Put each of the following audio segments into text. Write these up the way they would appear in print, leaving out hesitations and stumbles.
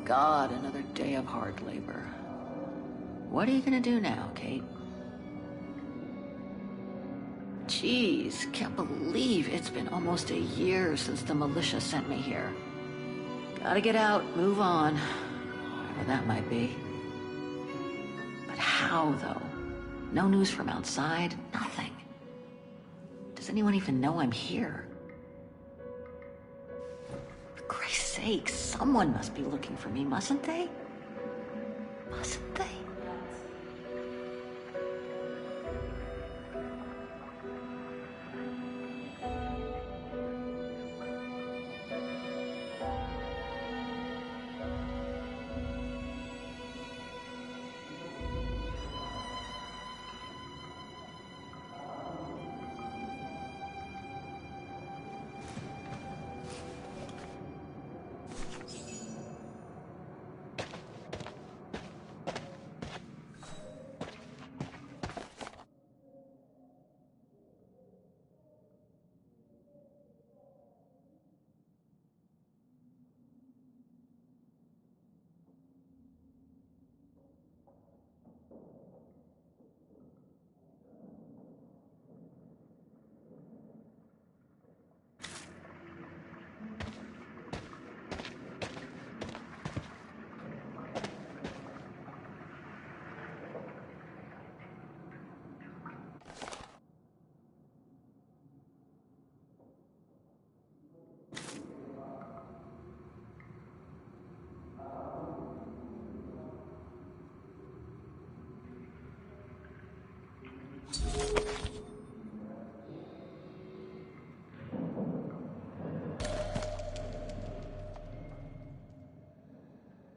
God, another day of hard labor. What are you gonna do now, Kate? Jeez, can't believe it's been almost a year since the militia sent me here. Gotta get out, move on, whatever that might be. But how, though? No news from outside, nothing. Does anyone even know I'm here? For Christ's sake, someone must be looking for me, mustn't they? Mustn't they?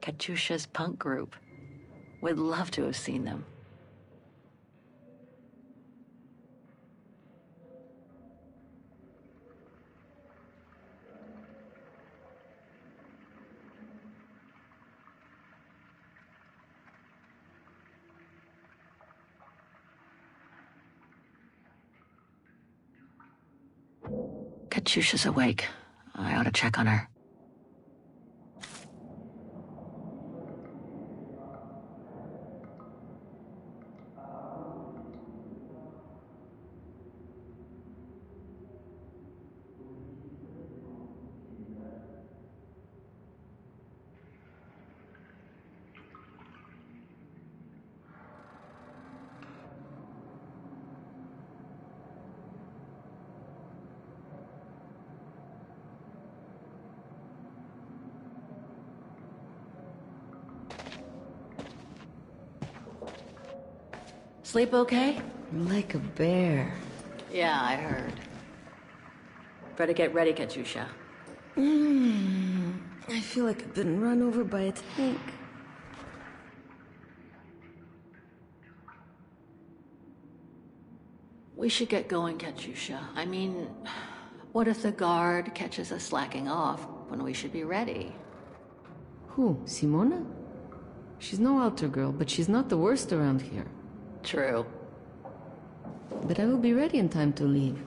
Katyusha's punk group. Would love to have seen them. Katyusha's awake. I ought to check on her. Sleep okay? Like a bear. Yeah, I heard. Better get ready, Katyusha. I feel like I've been run over by a tank. We should get going, Katyusha. I mean, what if the guard catches us slacking off when we should be ready? Who, Simona? She's no altar girl, but she's not the worst around here. True. But I will be ready in time to leave.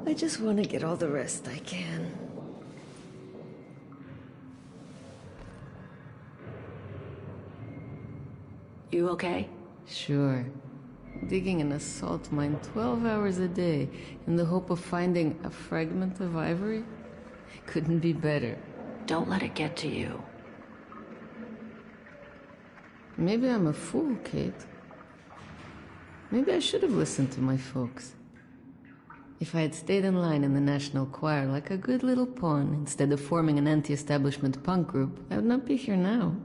I just want to get all the rest I can. You okay? Sure. Digging an assault mine 12 hours a day in the hope of finding a fragment of ivory? Couldn't be better. Don't let it get to you. Maybe I'm a fool, Kate. Maybe I should have listened to my folks. If I had stayed in line in the National Choir like a good little pawn instead of forming an anti-establishment punk group, I would not be here now.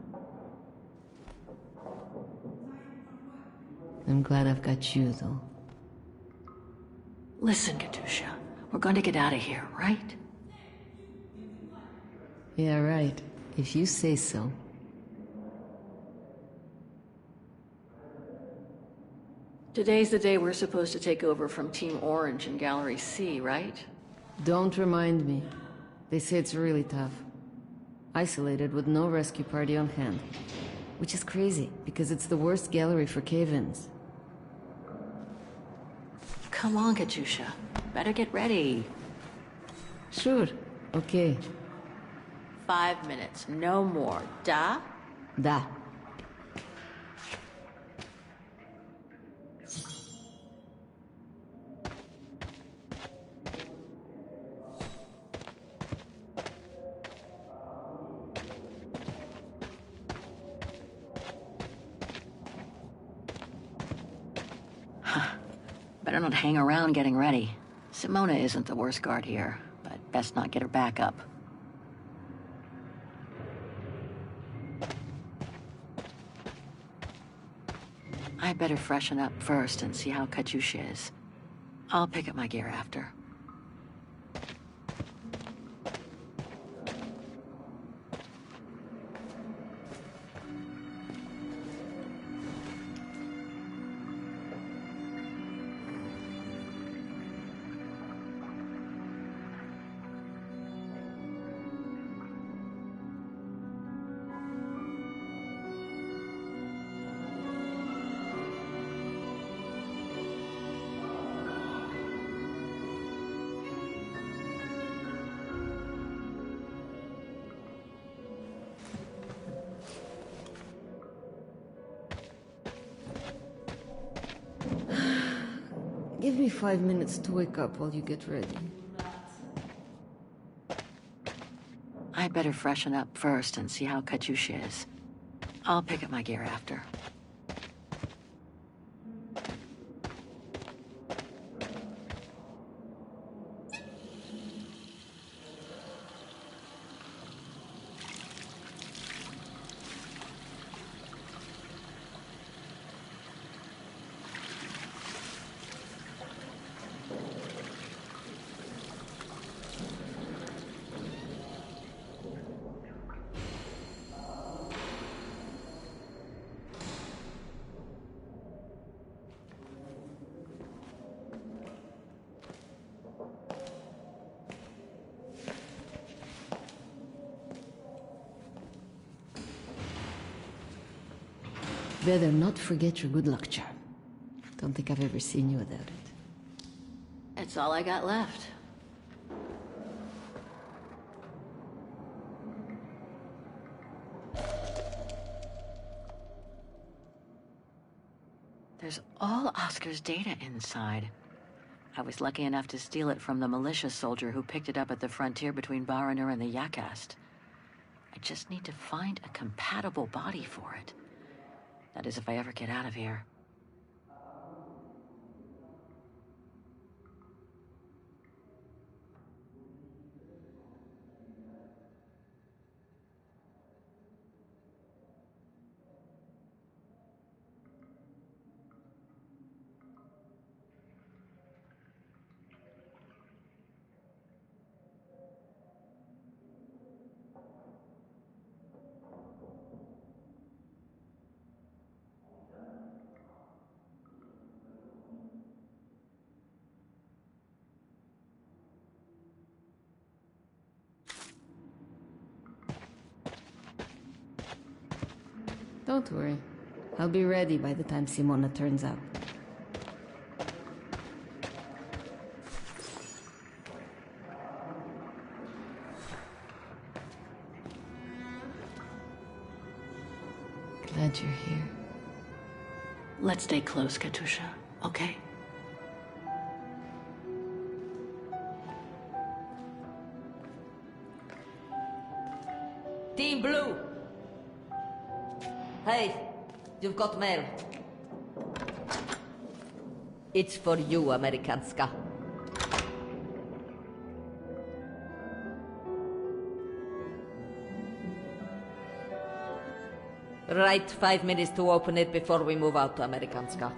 I'm glad I've got you, though. Listen, Katyusha, we're going to get out of here, right? Yeah, right. If you say so. Today's the day we're supposed to take over from Team Orange in Gallery C, right? Don't remind me. They say it's really tough. Isolated with no rescue party on hand. Which is crazy, because it's the worst gallery for cave-ins. Come on, Katyusha. Better get ready. Sure. Okay. 5 minutes, no more. Da? Da. Better not hang around getting ready. Simona isn't the worst guard here, but best not get her back up. I better freshen up first and see how Katyusha is. I'll pick up my gear after. Give me 5 minutes to wake up while you get ready. I better freshen up first and see how Katyusha is. I'll pick up my gear after. Better not forget your good luck charm. Don't think I've ever seen you without it. It's all I got left. There's all Oscar's data inside. I was lucky enough to steal it from the militia soldier who picked it up at the frontier between Baranur and the Yakast. I just need to find a compatible body for it. That is, if I ever get out of here. Don't worry. I'll be ready by the time Simona turns up. Glad you're here. Let's stay close, Katyusha, okay? Team Blue! Hey, you've got mail. It's for you, Amerikanska. Right, 5 minutes to open it before we move out to Amerikanska.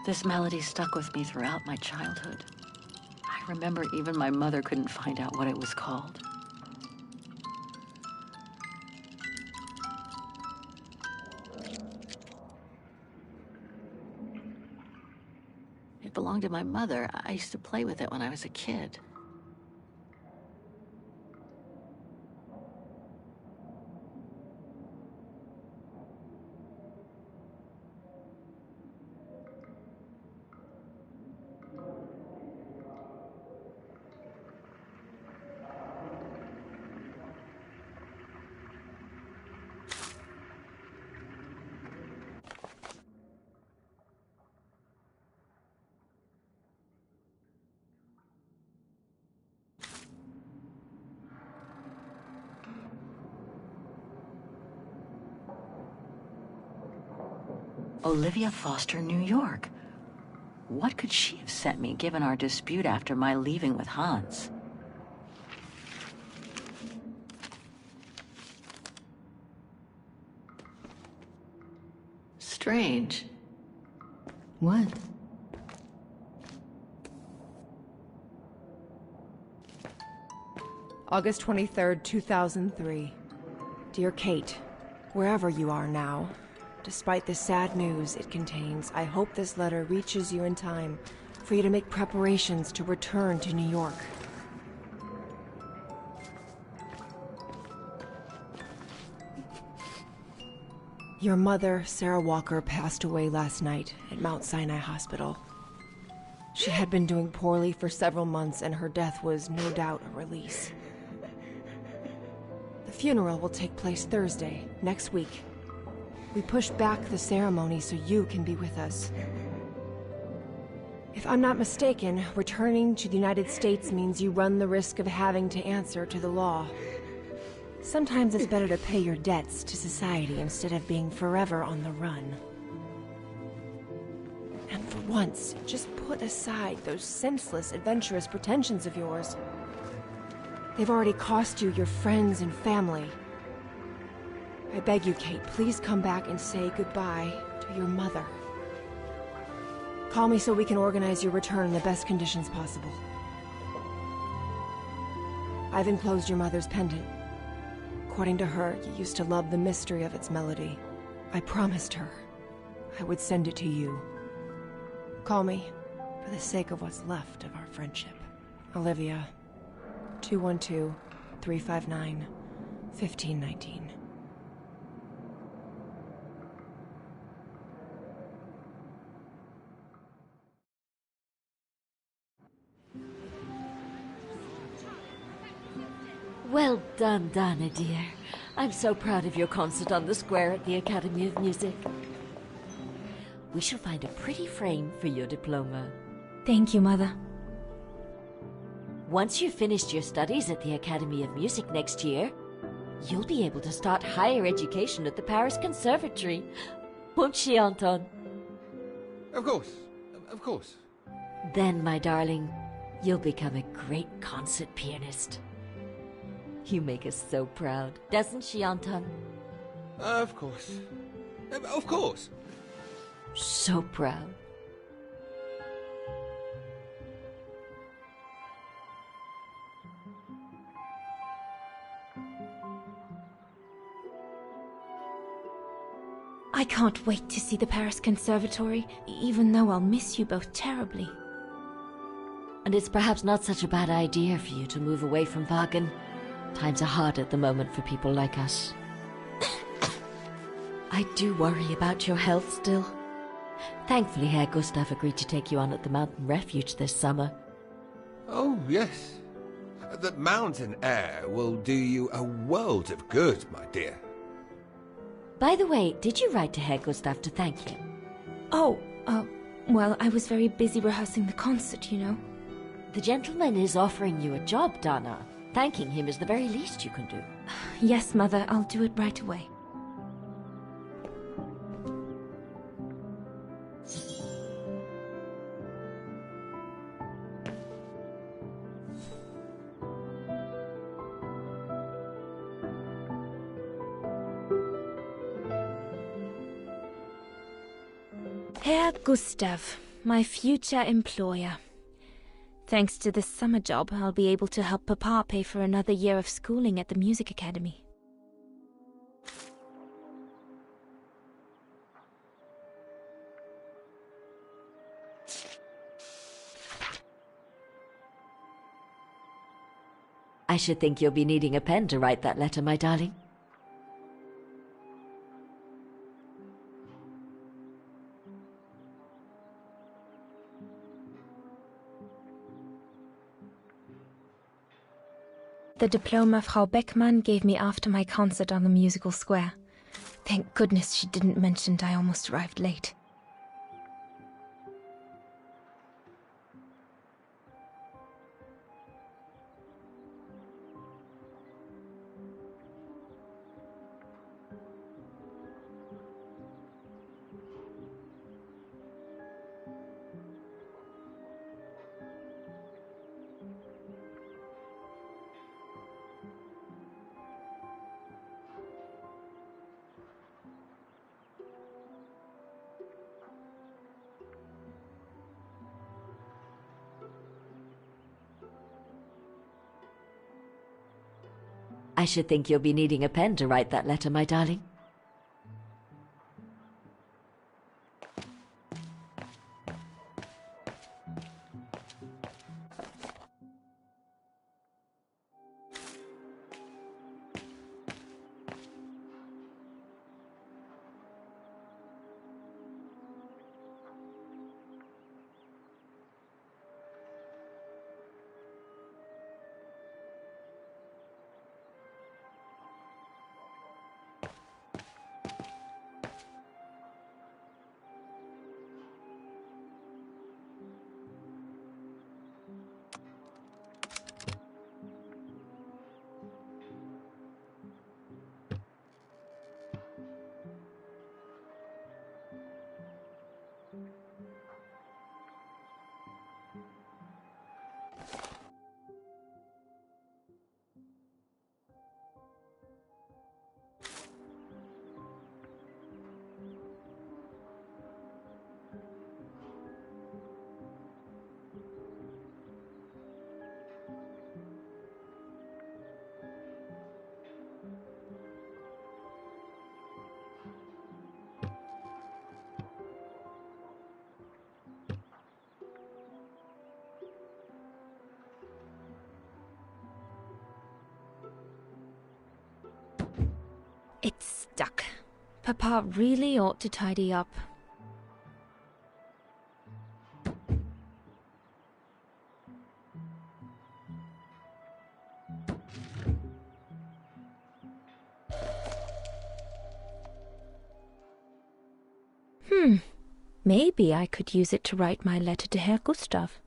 This melody stuck with me throughout my childhood. I remember even my mother couldn't find out what it was called. belonged to my mother. I used to play with it when I was a kid. Olivia Foster, New York. What could she have sent me, given our dispute after my leaving with Hans? Strange. What? August 23rd, 2003. Dear Kate, wherever you are now, despite the sad news it contains, I hope this letter reaches you in time for you to make preparations to return to New York. Your mother, Sarah Walker, passed away last night at Mount Sinai Hospital. She had been doing poorly for several months, and her death was no doubt a release. The funeral will take place Thursday, next week. We pushed back the ceremony so you can be with us. If I'm not mistaken, returning to the United States means you run the risk of having to answer to the law. Sometimes it's better to pay your debts to society instead of being forever on the run. And for once, just put aside those senseless, adventurous pretensions of yours. They've already cost you your friends and family. I beg you, Kate, please come back and say goodbye to your mother. Call me so we can organize your return in the best conditions possible. I've enclosed your mother's pendant. According to her, you used to love the mystery of its melody. I promised her I would send it to you. Call me for the sake of what's left of our friendship. Olivia, 212-359-1519. Well done, Donna, dear. I'm so proud of your concert on the square at the Academy of Music. We shall find a pretty frame for your diploma. Thank you, Mother. Once you've finished your studies at the Academy of Music next year, you'll be able to start higher education at the Paris Conservatory. Won't she, Anton? Of course. Of course. Then, my darling, you'll become a great concert pianist. You make us so proud, doesn't she, Anton? Of course. Of course. So proud. I can't wait to see the Paris Conservatory, even though I'll miss you both terribly. And it's perhaps not such a bad idea for you to move away from Wagen. Times are hard at the moment for people like us. I do worry about your health still. Thankfully, Herr Gustav agreed to take you on at the mountain refuge this summer. Oh, yes. The mountain air will do you a world of good, my dear. By the way, did you write to Herr Gustav to thank him? Oh, well, I was very busy rehearsing the concert, you know. The gentleman is offering you a job, Donna. Thanking him is the very least you can do. Yes, Mother, I'll do it right away. Herr Gustav, my future employer. Thanks to this summer job, I'll be able to help Papa pay for another year of schooling at the music academy. I should think you'll be needing a pen to write that letter, my darling. The diploma Frau Beckmann gave me after my concert on the musical square. Thank goodness she didn't mention I almost arrived late. I should think you'll be needing a pen to write that letter, my darling. It's stuck. Papa really ought to tidy up. Maybe I could use it to write my letter to Herr Gustav.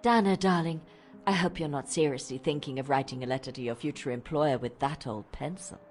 Dana, darling, I hope you're not seriously thinking of writing a letter to your future employer with that old pencil.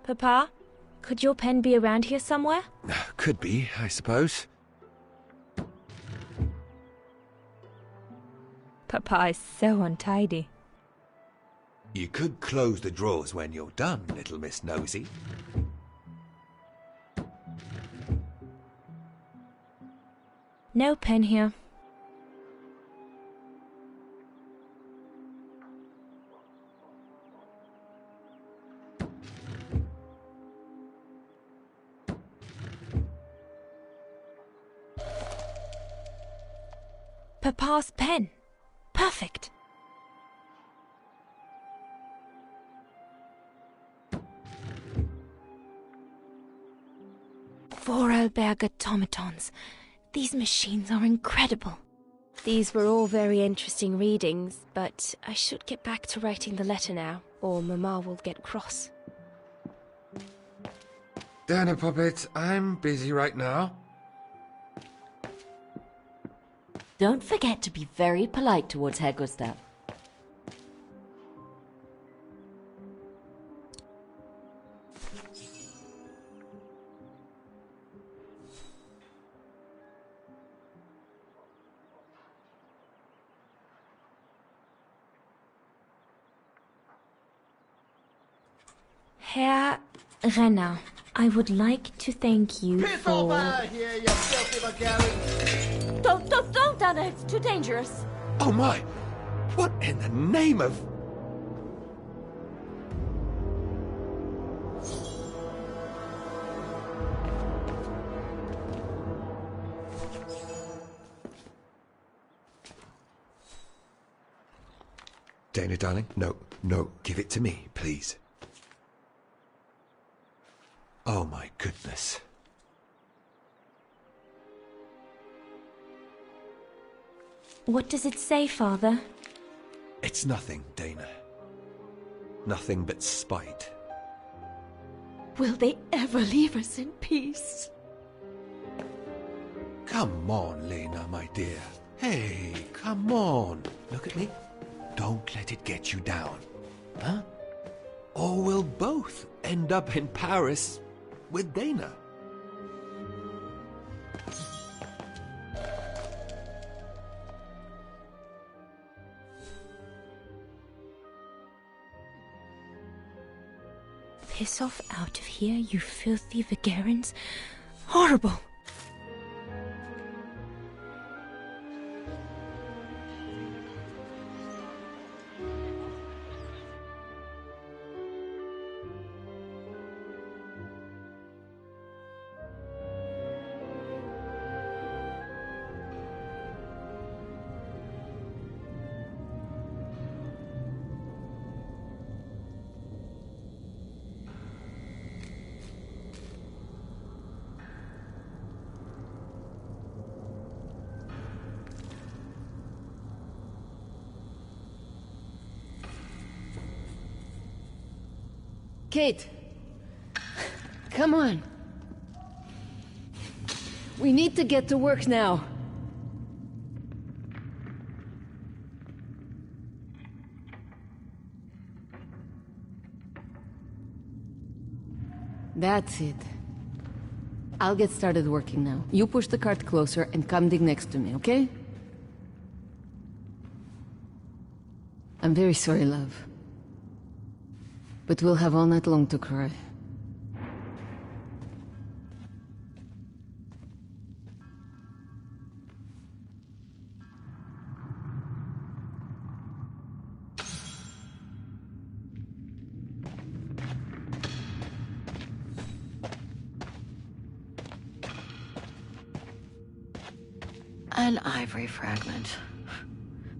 Papa, could your pen be around here somewhere? Could be, I suppose. Papa is so untidy. You could close the drawers when you're done, little Miss Nosy. No pen here. Papa's pen. Perfect. Vorarlberg automatons. These machines are incredible. These were all very interesting readings, but I should get back to writing the letter now, or Mama will get cross. Dana Puppet, I'm busy right now. Don't forget to be very polite towards Herr Gustav. Herr Renner, I would like to thank you for... Here, you filthy McGarry! Don't, Anna, it's too dangerous. Oh my! What in the name of... Dana, darling, no, give it to me, please. Oh my goodness. What does it say, Father? It's nothing, Dana. Nothing but spite. Will they ever leave us in peace? Come on, Lena, my dear. Hey, come on. Look at me. Don't let it get you down. Huh? Or we'll both end up in Paris with Dana. Piss off out of here, you filthy Vagarans. Horrible! Kate! Come on! We need to get to work now! That's it. I'll get started working now. You push the cart closer and come dig next to me, okay? I'm very sorry, love. But we'll have all night long to cry. An ivory fragment.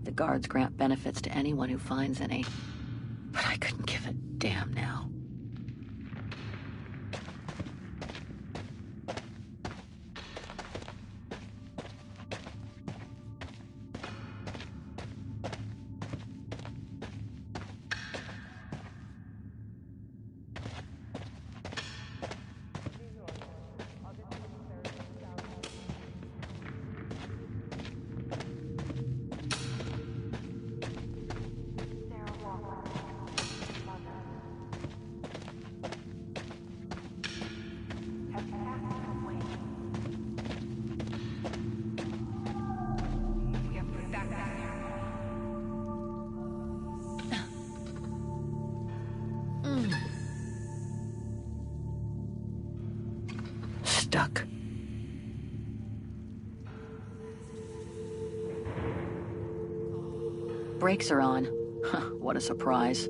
The guards grant benefits to anyone who finds any. But I couldn't give a damn now. Stuck. Brakes are on. Huh, what a surprise.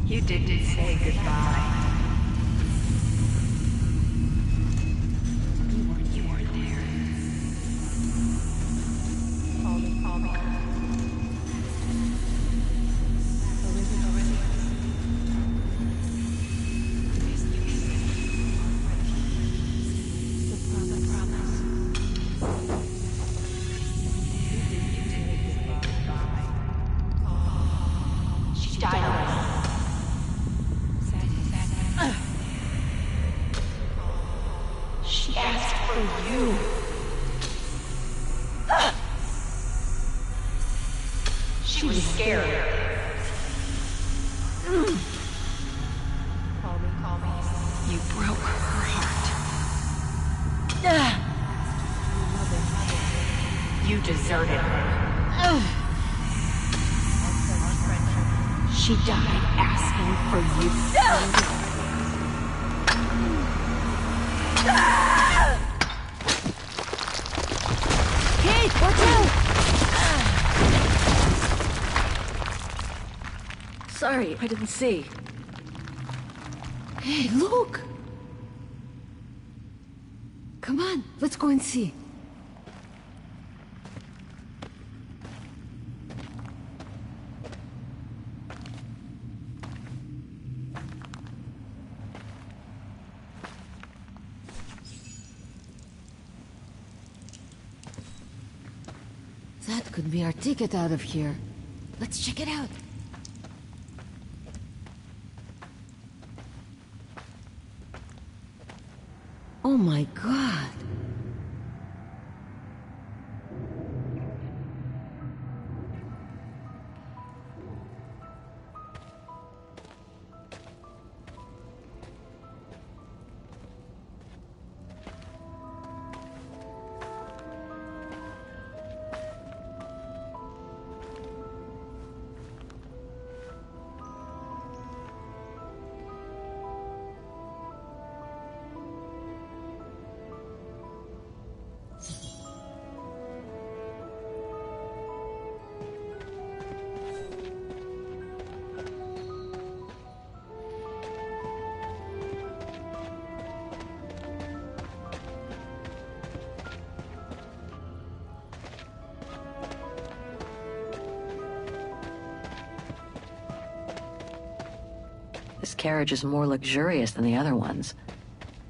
You didn't say goodbye. You weren't there. Call me. The promise. She died already. She asked for you. She was scared. Call me. You broke her heart. You deserted her. She died asking for you. Kate, watch out! Sorry, I didn't see. Hey, look! Come on, let's go and see. That could be our ticket out of here. Let's check it out. Oh my god. This carriage is more luxurious than the other ones.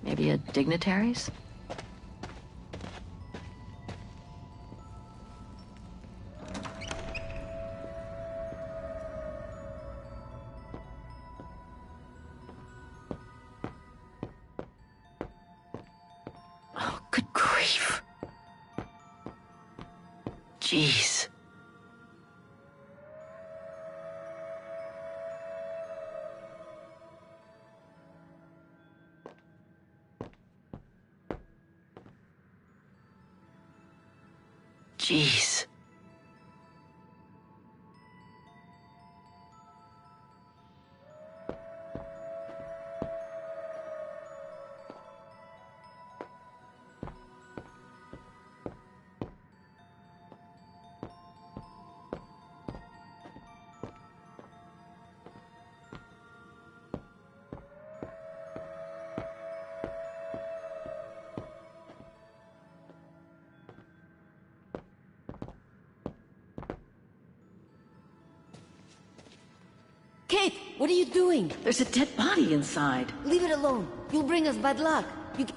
Maybe a dignitary's? Oh, good grief. Jeez. Jeez. Kate, what are you doing? There's a dead body inside. Leave it alone. You'll bring us bad luck.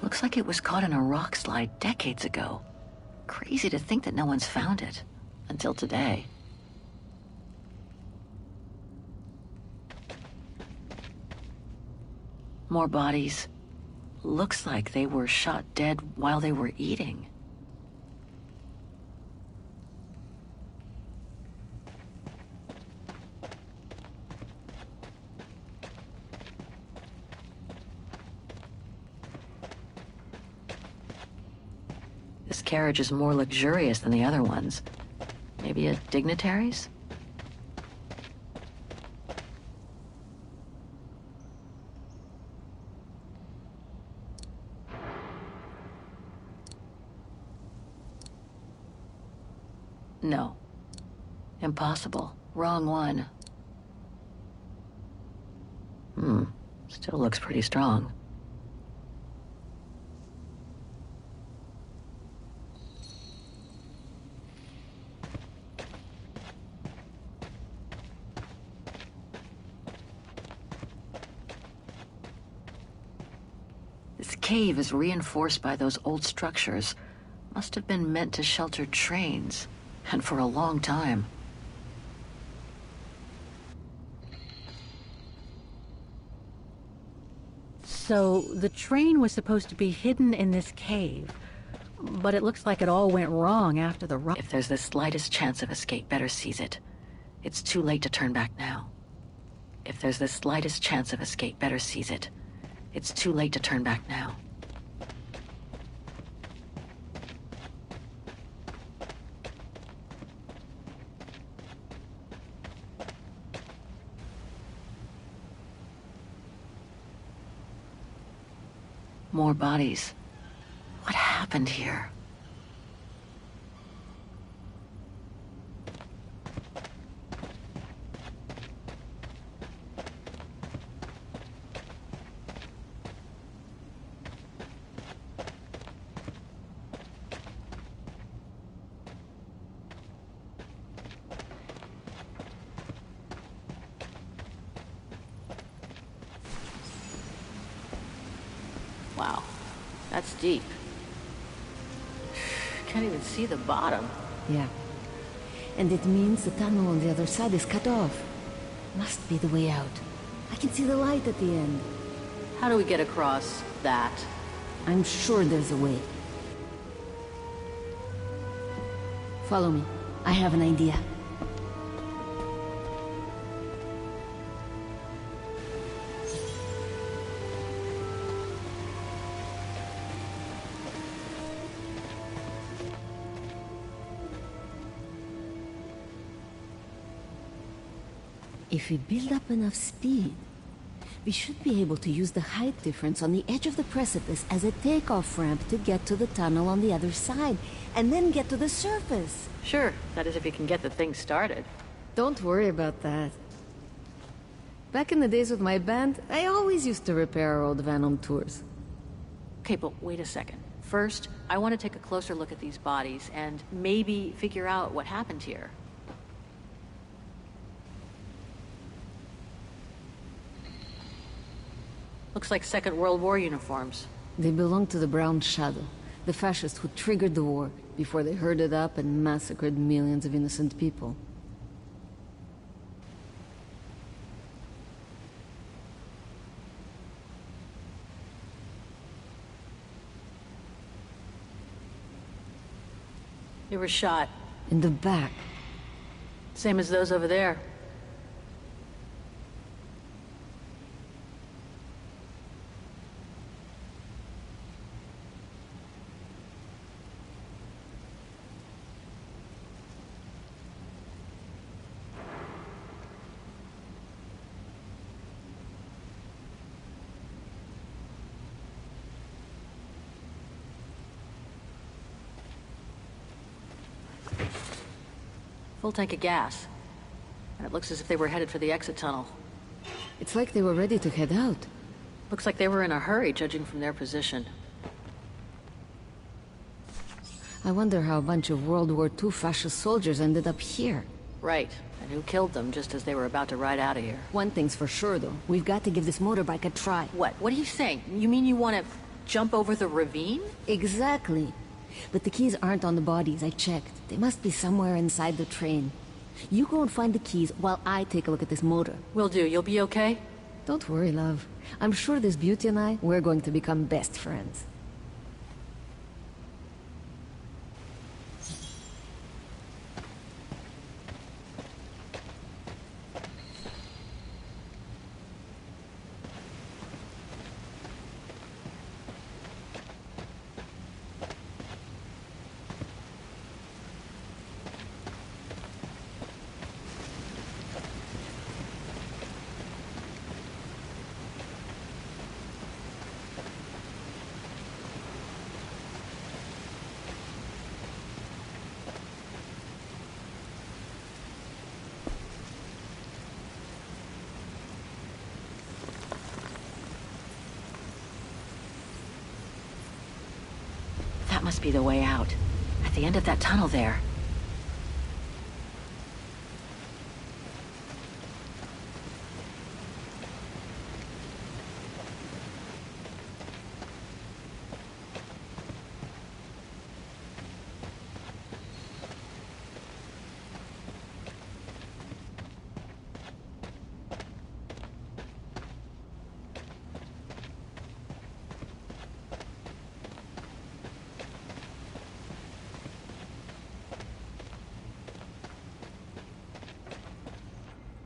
Looks like it was caught in a rock slide decades ago. Crazy to think that no one's found it. Until today. More bodies. Looks like they were shot dead while they were eating. This carriage is more luxurious than the other ones. Maybe a dignitary's? No. Impossible. Wrong one. Still looks pretty strong. This cave is reinforced by those old structures. Must have been meant to shelter trains, and for a long time. So the train was supposed to be hidden in this cave, but it looks like it all went wrong after the run. If there's the slightest chance of escape, better seize it. It's too late to turn back now. If there's the slightest chance of escape, better seize it. It's too late to turn back now. More bodies. What happened here? Wow, that's deep. Can't even see the bottom. Yeah. And it means the tunnel on the other side is cut off. Must be the way out. I can see the light at the end. How do we get across that? I'm sure there's a way. Follow me. I have an idea. If we build up enough speed, we should be able to use the height difference on the edge of the precipice as a takeoff ramp to get to the tunnel on the other side, and then get to the surface. Sure, that is if you can get the thing started. Don't worry about that. Back in the days with my band, I always used to repair our old van on tours. Okay, but wait a second. First, I want to take a closer look at these bodies and maybe figure out what happened here. Looks like Second World War uniforms. They belonged to the Brown Shadow, the fascists who triggered the war before they herded up and massacred millions of innocent people. They were shot. In the back. Same as those over there. Full tank of gas. And it looks as if they were headed for the exit tunnel. It's like they were ready to head out. Looks like they were in a hurry, judging from their position. I wonder how a bunch of World War II fascist soldiers ended up here. Right. And who killed them just as they were about to ride out of here. One thing's for sure, though. We've got to give this motorbike a try. What? What are you saying? You mean you want to jump over the ravine? Exactly. But the keys aren't on the bodies, I checked. They must be somewhere inside the train. You go and find the keys while I take a look at this motor. Will do. You'll be okay? Don't worry, love. I'm sure this beauty and I, we're going to become best friends. That must be the way out. At the end of that tunnel there.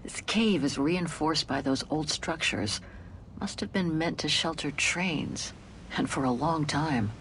This cave is reinforced by those old structures. Must have been meant to shelter trains, and for a long time.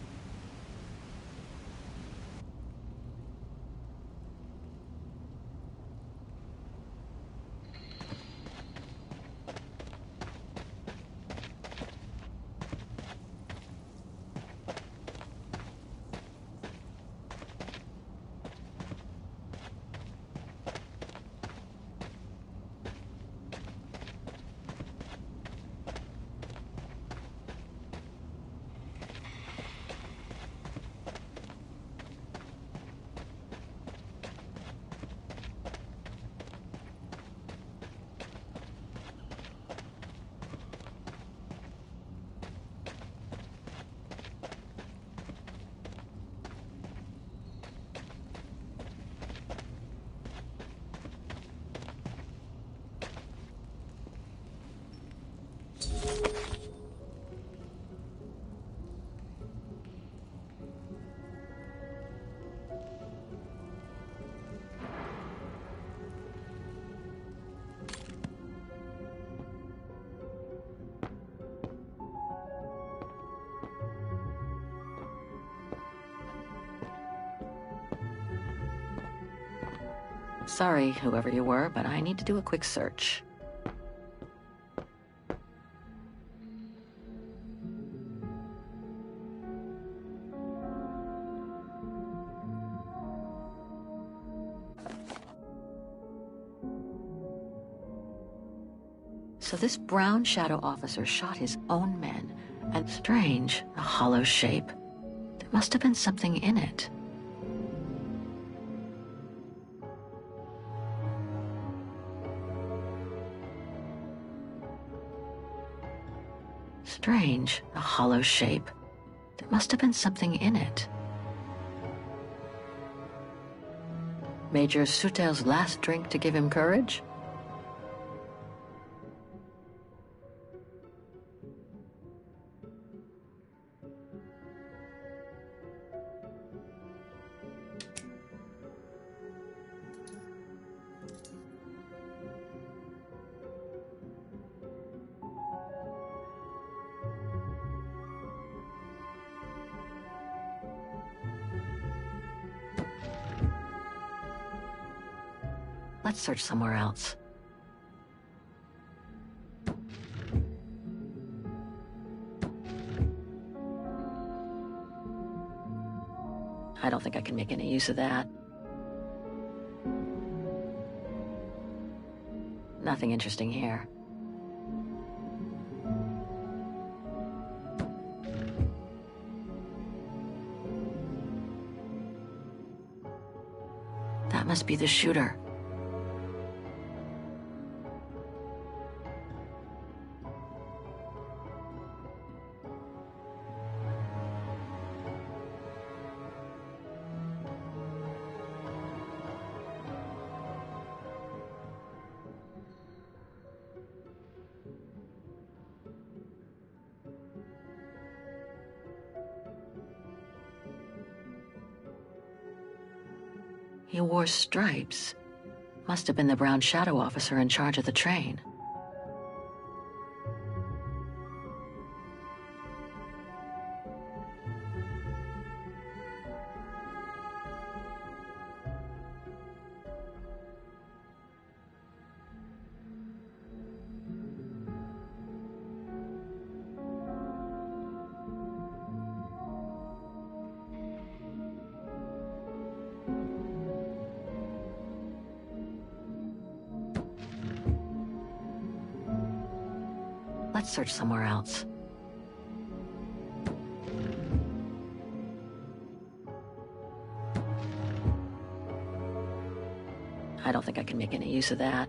Sorry, whoever you were, but I need to do a quick search. So this brown shadow officer shot his own men, and strange, a hollow shape. There must have been something in it. Strange, a hollow shape. There must have been something in it. Major Sutel's last drink to give him courage? Let's search somewhere else. I don't think I can make any use of that. Nothing interesting here. That must be the shooter. He wore stripes. Must have been the brown shadow officer in charge of the train. Let's search somewhere else. don't think I can make any use of that.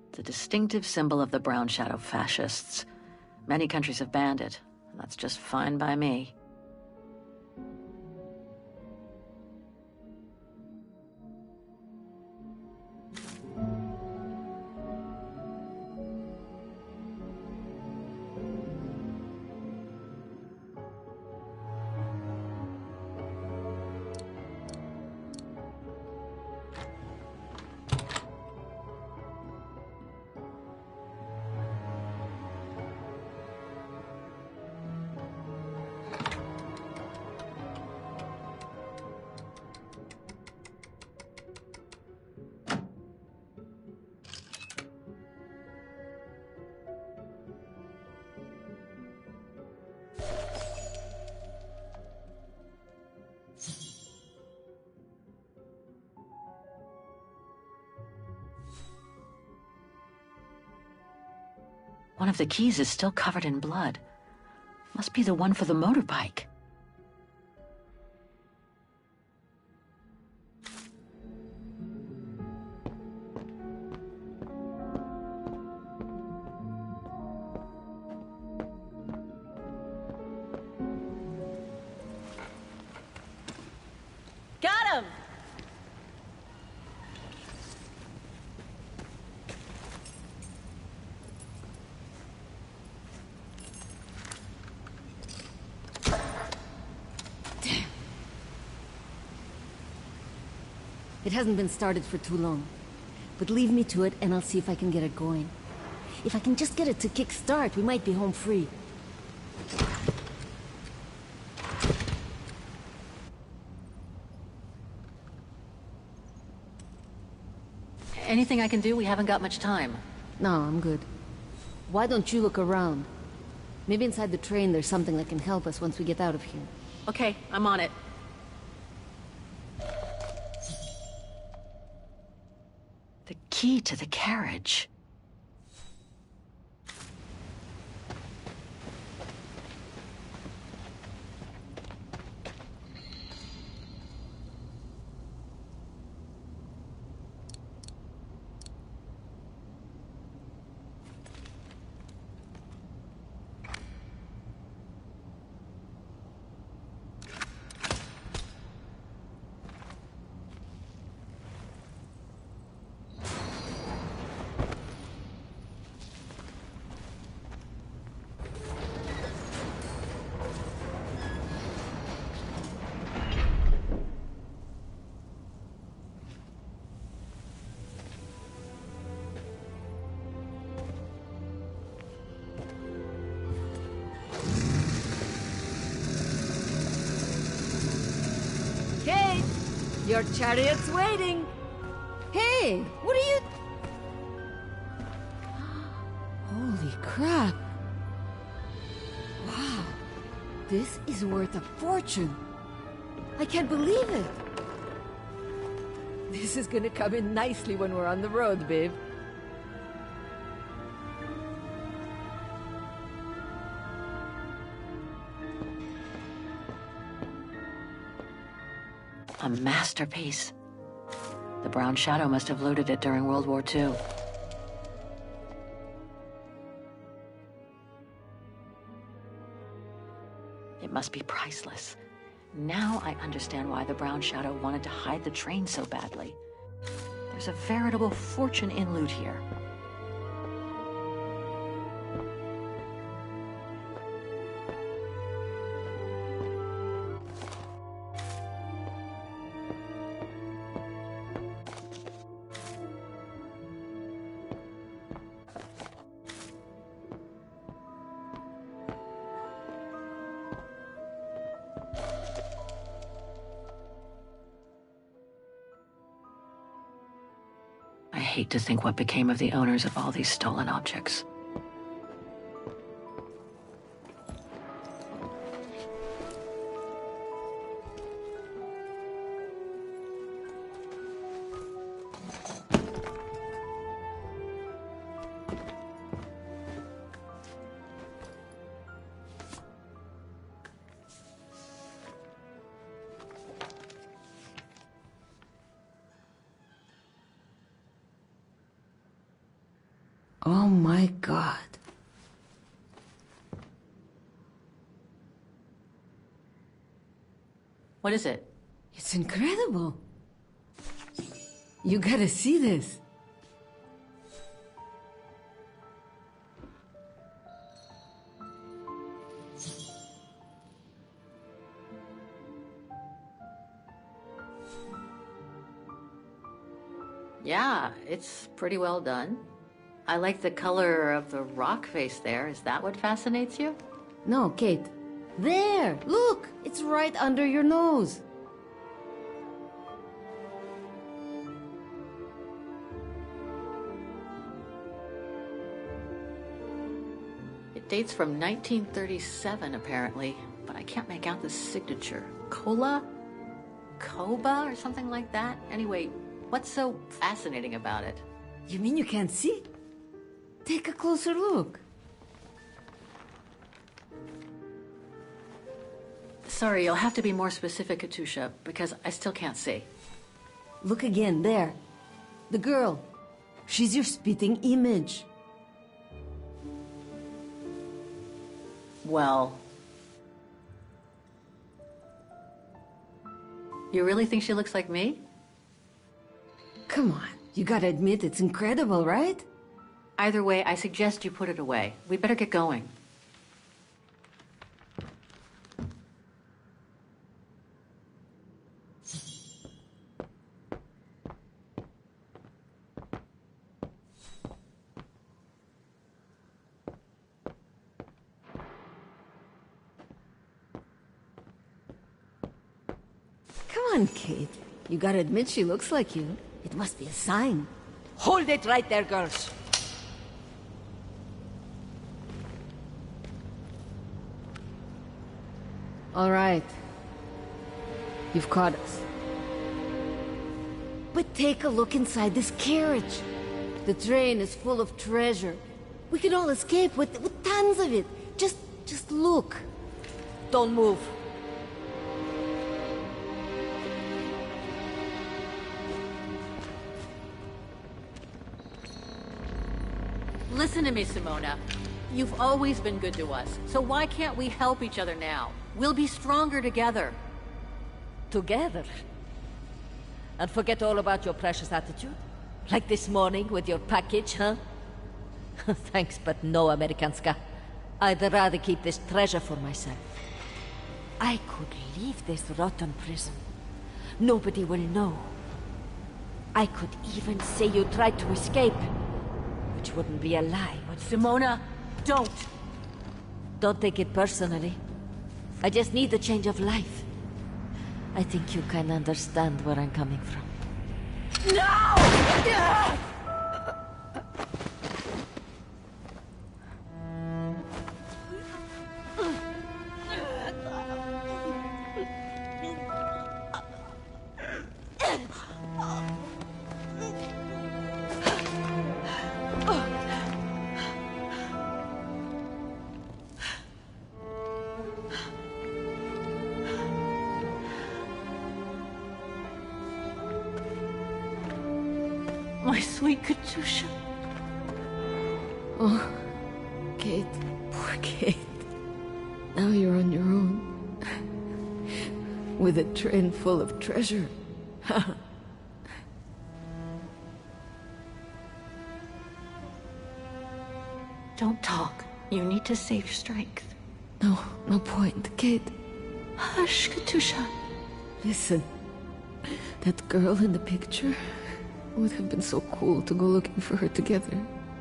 It's a distinctive symbol of the Brown Shadow fascists. Many countries have banned it, and that's just fine by me. One of the keys is still covered in blood. Must be the one for the motorbike. Got him! It hasn't been started for too long. But leave me to it and I'll see if I can get it going. If I can just get it to kick-start, we might be home free. Anything I can do? We haven't got much time. No, I'm good. Why don't you look around? Maybe inside the train there's something that can help us once we get out of here. Okay, I'm on it. The key to the carriage. Kate! Your chariot's waiting! Hey! What are you... Holy crap! Wow! This is worth a fortune! I can't believe it! This is gonna come in nicely when we're on the road, babe. A masterpiece. The Brown Shadow must have looted it during World War II. It must be priceless. Now I understand why the Brown Shadow wanted to hide the train so badly. There's a veritable fortune in loot here. hate to think what became of the owners of all these stolen objects. Oh my God. What is it? It's incredible. You gotta see this. Yeah, it's pretty well done. I like the color of the rock face there. Is that what fascinates you? No, Kate. There! Look! It's right under your nose. It dates from 1937, apparently, but I can't make out the signature. Cola? Koba or something like that? Anyway, what's so fascinating about it? You mean you can't see? Take a closer look. Sorry, you'll have to be more specific, Katusha, because I still can't see. Look again, there. The girl. She's your spitting image. Well... You really think she looks like me? Come on, you gotta admit it's incredible, right? Either way, I suggest you put it away. We better get going. Come on, Kate. You gotta admit she looks like you. It must be a sign. Hold it right there, girls. All right. You've caught us. But take a look inside this carriage. The train is full of treasure. We can all escape with tons of it. Just look. Don't move. Listen to me, Simona. You've always been good to us, so why can't we help each other now? We'll be stronger together. Together? And forget all about your precious attitude? Like this morning with your package, huh? Thanks, but no, Amerikanska. I'd rather keep this treasure for myself. I could leave this rotten prison. Nobody will know. I could even say you tried to escape. Which wouldn't be a lie, would it? Simona, don't! Don't take it personally. I just need a change of life. I think you can understand where I'm coming from. No! My sweet Katusha. Oh, Kate. Poor Kate. Now you're on your own. With a train full of treasure. Don't talk. You need to save your strength. No point, Kate. Hush, Katusha. Listen. That girl in the picture would have been so cool to go looking for her together,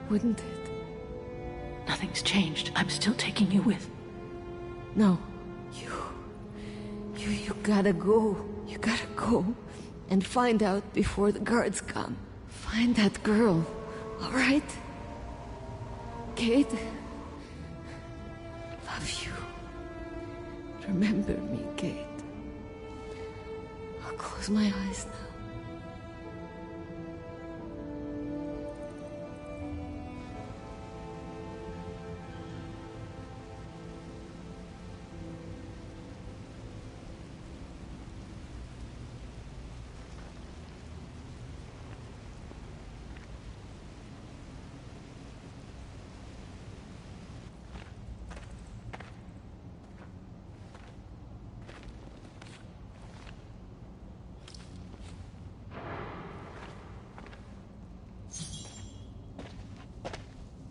wouldn't it? Nothing's changed. I'm still taking you with. No. You gotta go. You gotta go and find out before the guards come. find that girl, all right? Kate? Love you. Remember me, Kate. I'll close my eyes now.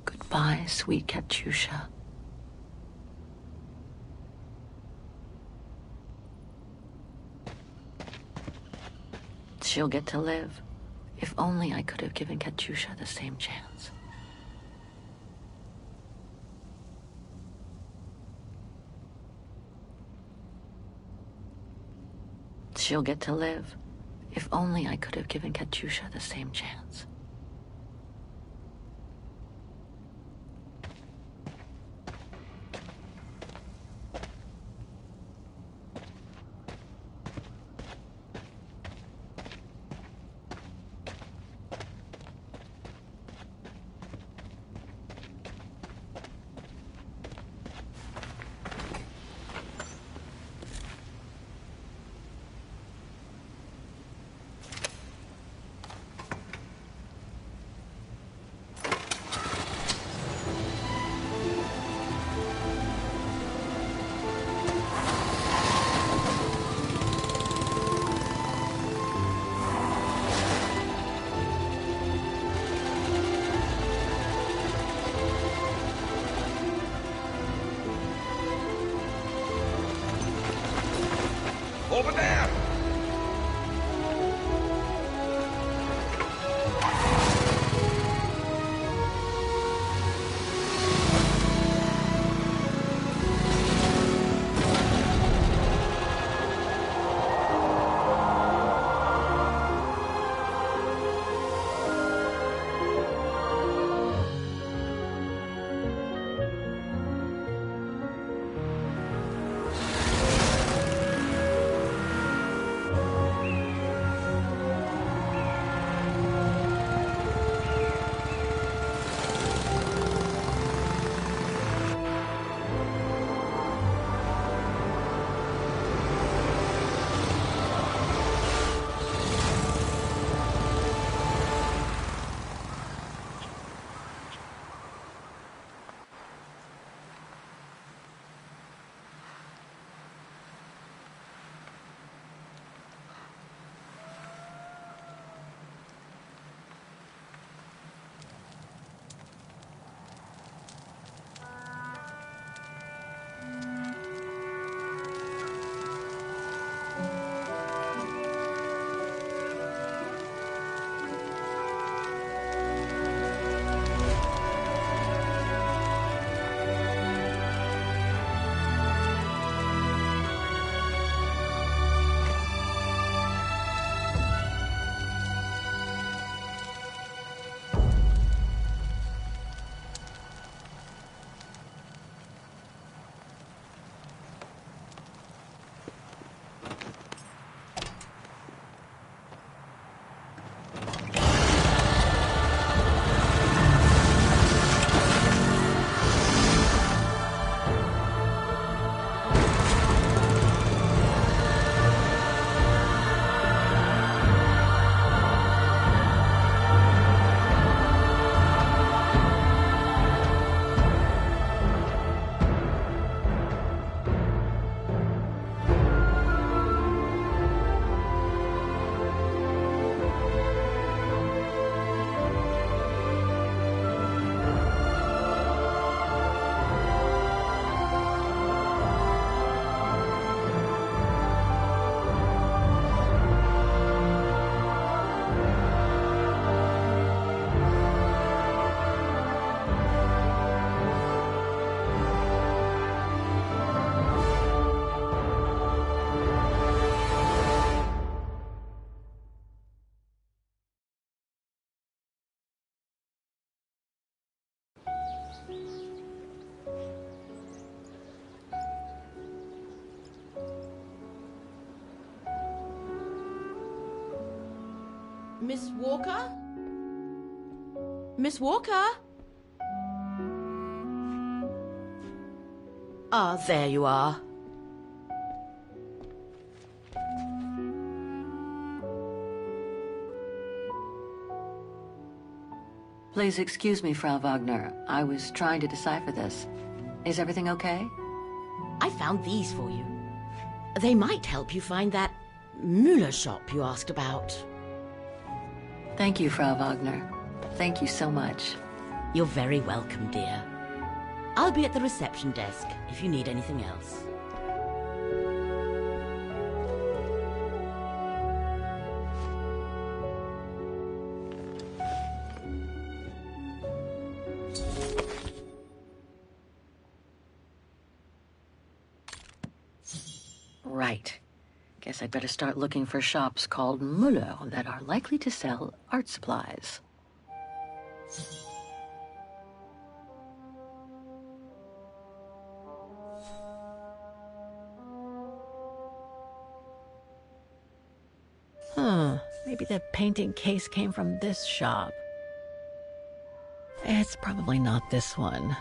Goodbye, sweet Katyusha. She'll get to live. If only I could have given Katyusha the same chance. She'll get to live. If only I could have given Katyusha the same chance. Over there! Miss Walker? Miss Walker? Ah, there you are. Please excuse me, Frau Wagner. I was trying to decipher this. Is everything okay? I found these for you. They might help you find that Müller shop you asked about. Thank you, Frau Wagner. Thank you so much. You're very welcome, dear. I'll be at the reception desk if you need anything else. Right. Guess I'd better start looking for shops called Müller that are likely to sell art supplies. Maybe the painting case came from this shop. It's probably not this one.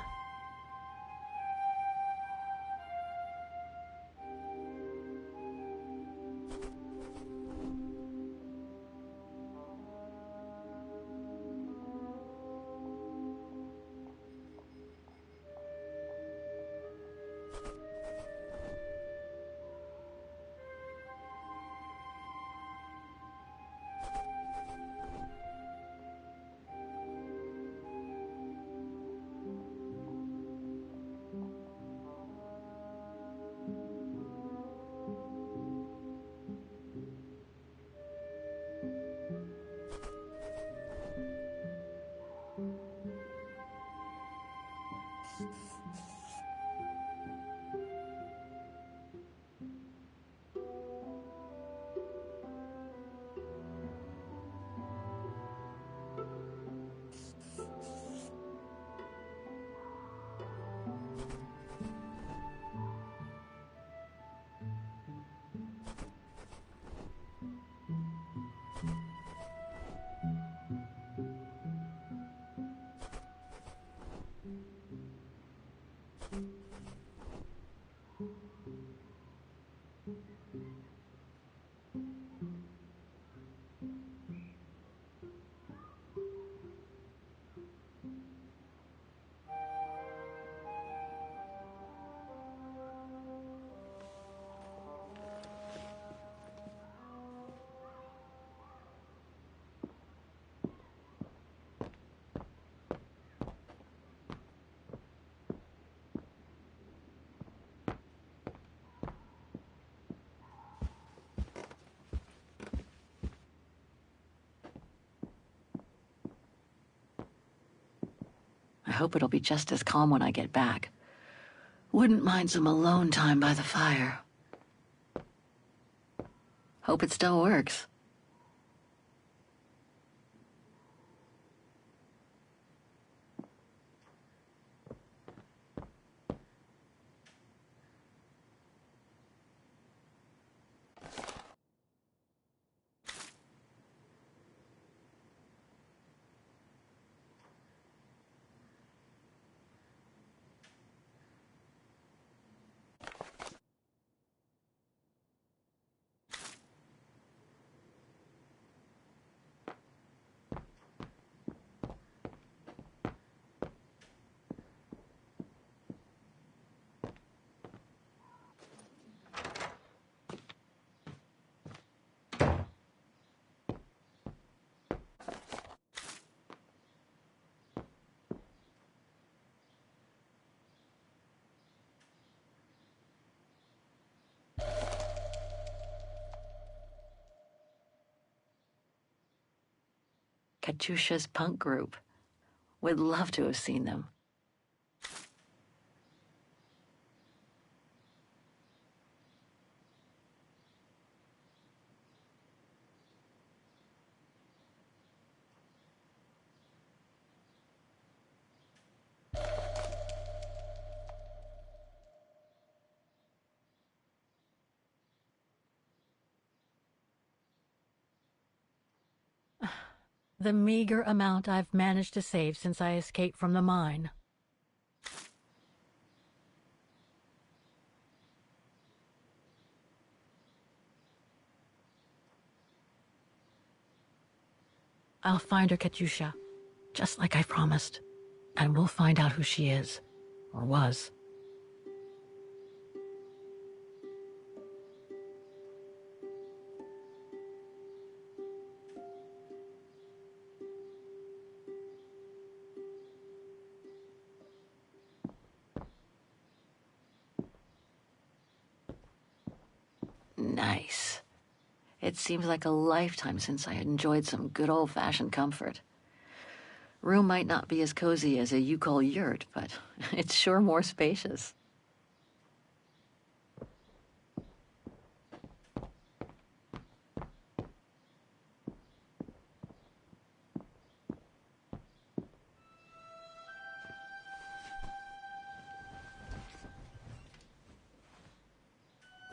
I hope it'll be just as calm when I get back. Wouldn't mind some alone time by the fire. Hope it still works. Katusha's punk group. Would love to have seen them. The meager amount I've managed to save since I escaped from the mine. I'll find her, Katyusha, just like I promised. And we'll find out who she is, or was. Nice. It seems like a lifetime since I enjoyed some good old-fashioned comfort. Room might not be as cozy as a you-call yurt, but it's sure more spacious.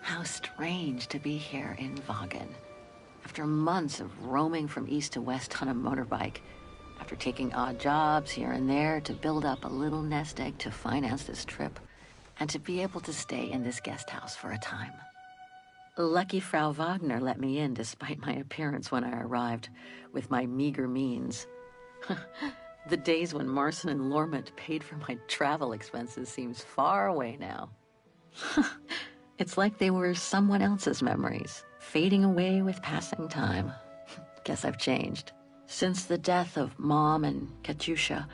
How strange to be here in Vaughan. After months of roaming from east to west on a motorbike, after taking odd jobs here and there to build up a little nest egg to finance this trip, and to be able to stay in this guest house for a time. Lucky Frau Wagner let me in despite my appearance when I arrived, with my meager means. The days when Marson and Lormont paid for my travel expenses seems far away now. It's like they were someone else's memories, fading away with passing time. Guess I've changed. Since the death of Mom and Katyusha,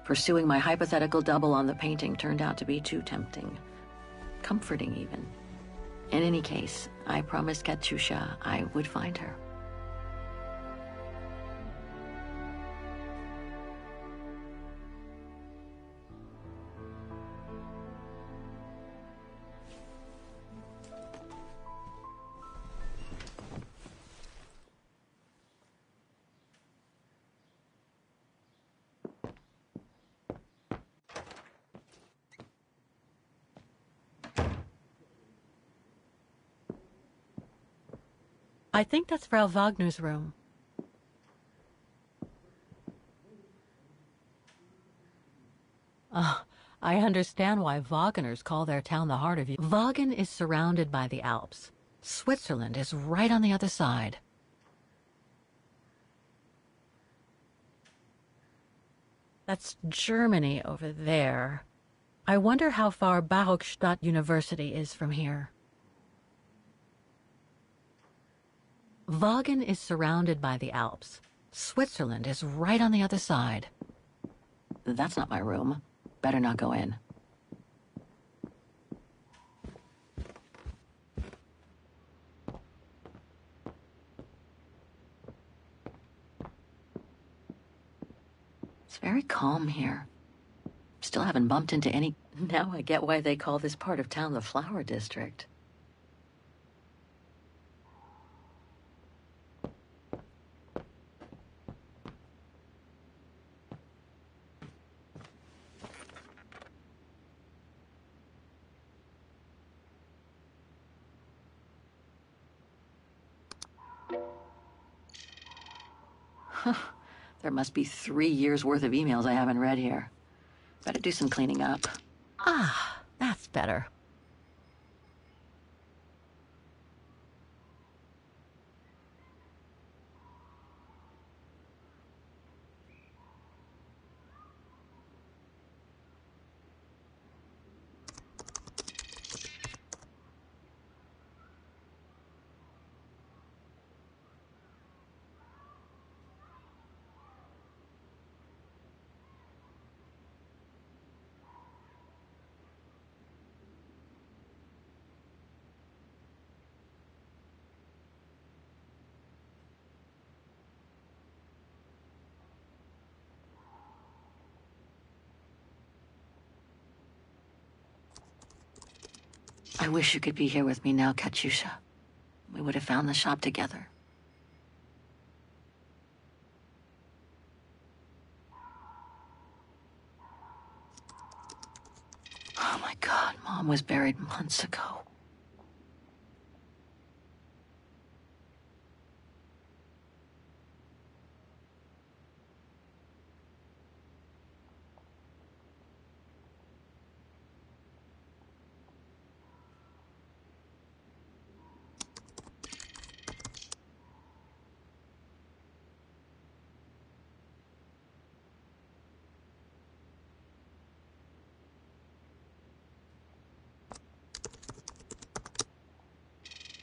pursuing my hypothetical double on the painting turned out to be too tempting. Comforting, even. In any case, I promised Katyusha I would find her. I think that's Frau Wagner's room. I understand why Wagners call their town the heart of you. Vaughan is surrounded by the Alps. Switzerland is right on the other side. That's Germany over there. I wonder how far Barrockstadt University is from here. Vaughan is surrounded by the Alps. Switzerland is right on the other side. That's not my room. Better not go in. It's very calm here. Still haven't bumped into any... Now I get why they call this part of town the Flower District. There must be 3 years' worth of emails I haven't read here. Better do some cleaning up. Ah, that's better. I wish you could be here with me now, Katyusha. We would have found the shop together. Oh my God, Mom was buried months ago.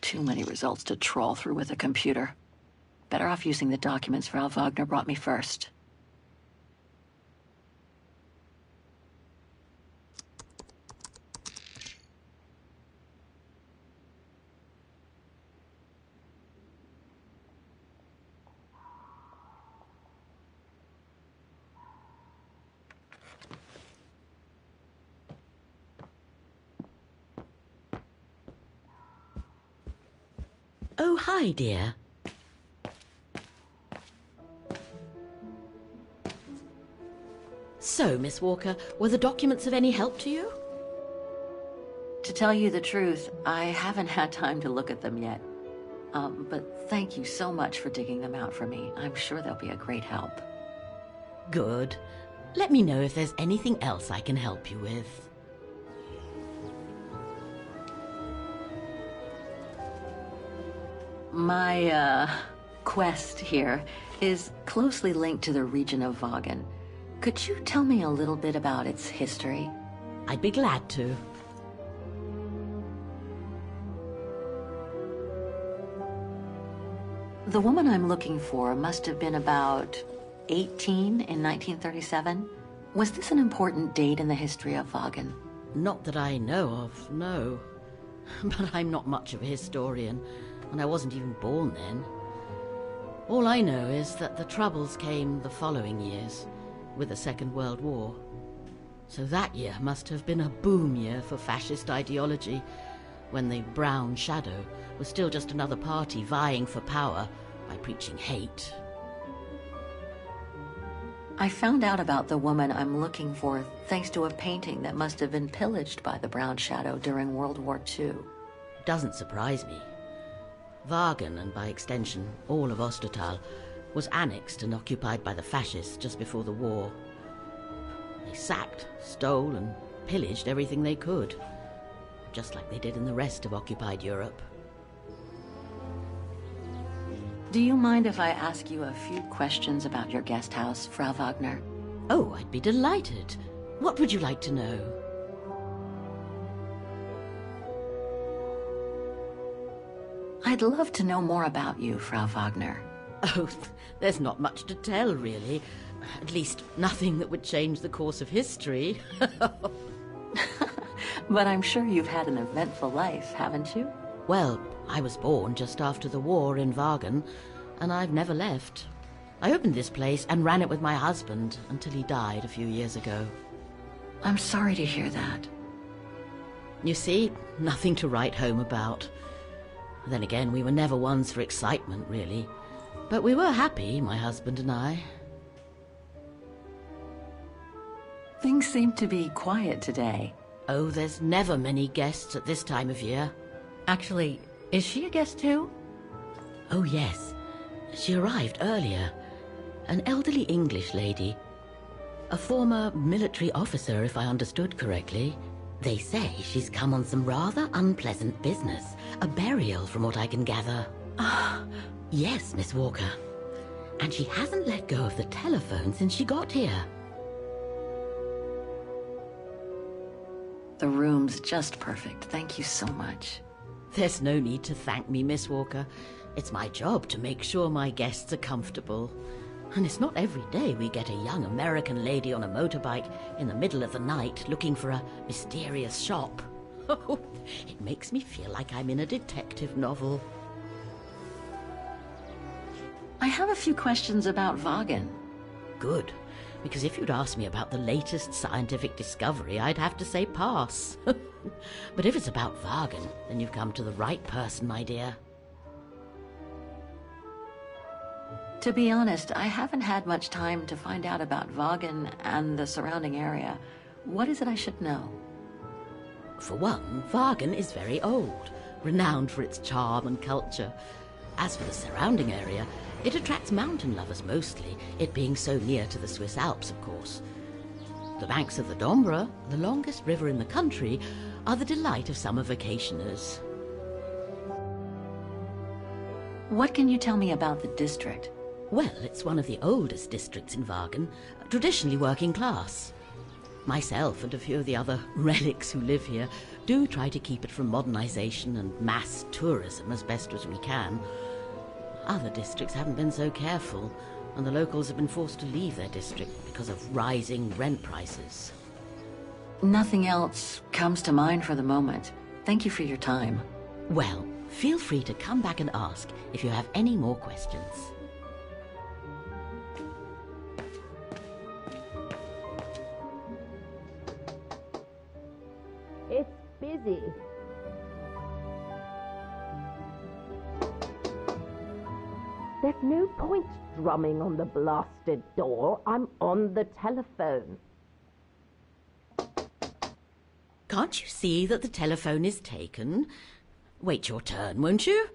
Too many results to trawl through with a computer. Better off using the documents Frau Wagner brought me first. Oh, hi, dear. So, Miss Walker, were the documents of any help to you? To tell you the truth, I haven't had time to look at them yet. But thank you so much for digging them out for me. I'm sure they'll be a great help. Good. Let me know if there's anything else I can help you with. My, quest here is closely linked to the region of Vagen. Could you tell me a little bit about its history? I'd be glad to. The woman I'm looking for must have been about 18 in 1937. Was this an important date in the history of Vagen? Not that I know of, no. But I'm not much of a historian, and I wasn't even born then. All I know is that the Troubles came the following years, with the Second World War. So that year must have been a boom year for fascist ideology, when the Brown Shadow was still just another party vying for power by preaching hate. I found out about the woman I'm looking for thanks to a painting that must have been pillaged by the Brown Shadow during World War II. Doesn't surprise me. Vagen, and by extension all of Ostertal, was annexed and occupied by the fascists just before the war. They sacked, stole, and pillaged everything they could, just like they did in the rest of occupied Europe. Do you mind if I ask you a few questions about your guest house, Frau Wagner? Oh, I'd be delighted. What would you like to know? I'd love to know more about you, Frau Wagner. Oh, there's not much to tell, really. At least, nothing that would change the course of history. But I'm sure you've had an eventful life, haven't you? Well, I was born just after the war in Vagen, and I've never left. I opened this place and ran it with my husband until he died a few years ago. I'm sorry to hear that. You see, nothing to write home about. Then again, we were never ones for excitement, really. But we were happy, my husband and I. Things seem to be quiet today. Oh, there's never many guests at this time of year. Actually, is she a guest too? Oh, yes. She arrived earlier. An elderly English lady. A former military officer, if I understood correctly. They say she's come on some rather unpleasant business. A burial, from what I can gather. Yes, Miss Walker. And she hasn't let go of the telephone since she got here. The room's just perfect. Thank you so much. There's no need to thank me, Miss Walker. It's my job to make sure my guests are comfortable. And it's not every day we get a young American lady on a motorbike in the middle of the night looking for a mysterious shop. It makes me feel like I'm in a detective novel. I have a few questions about Vagen. Good, because if you'd asked me about the latest scientific discovery, I'd have to say pass. But if it's about Vagen, then you've come to the right person, my dear. To be honest, I haven't had much time to find out about Vagen and the surrounding area. What is it I should know? For one, Vagen is very old, renowned for its charm and culture. As for the surrounding area, it attracts mountain lovers mostly, it being so near to the Swiss Alps, of course. The banks of the Dombra, the longest river in the country, are the delight of summer vacationers. What can you tell me about the district? Well, it's one of the oldest districts in Vagen, traditionally working class. Myself and a few of the other relics who live here do try to keep it from modernization and mass tourism as best as we can. Other districts haven't been so careful, and the locals have been forced to leave their district because of rising rent prices. Nothing else comes to mind for the moment. Thank you for your time. Well, feel free to come back and ask if you have any more questions. It's busy. There's no point drumming on the blasted door. I'm on the telephone. Can't you see that the telephone is taken? Wait your turn, won't you?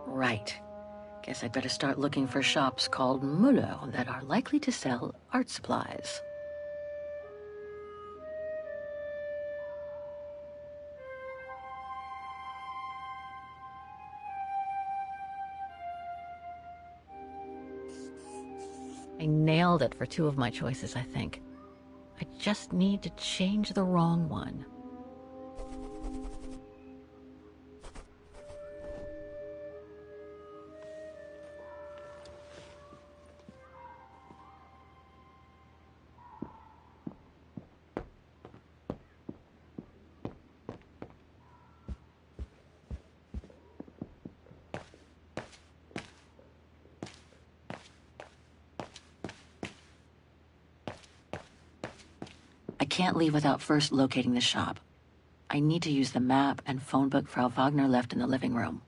Right. Guess I'd better start looking for shops called Muller that are likely to sell art supplies. I nailed it for 2 of my choices, I think. I just need to change the wrong one. I can't leave without first locating the shop. I need to use the map and phone book Frau Wagner left in the living room.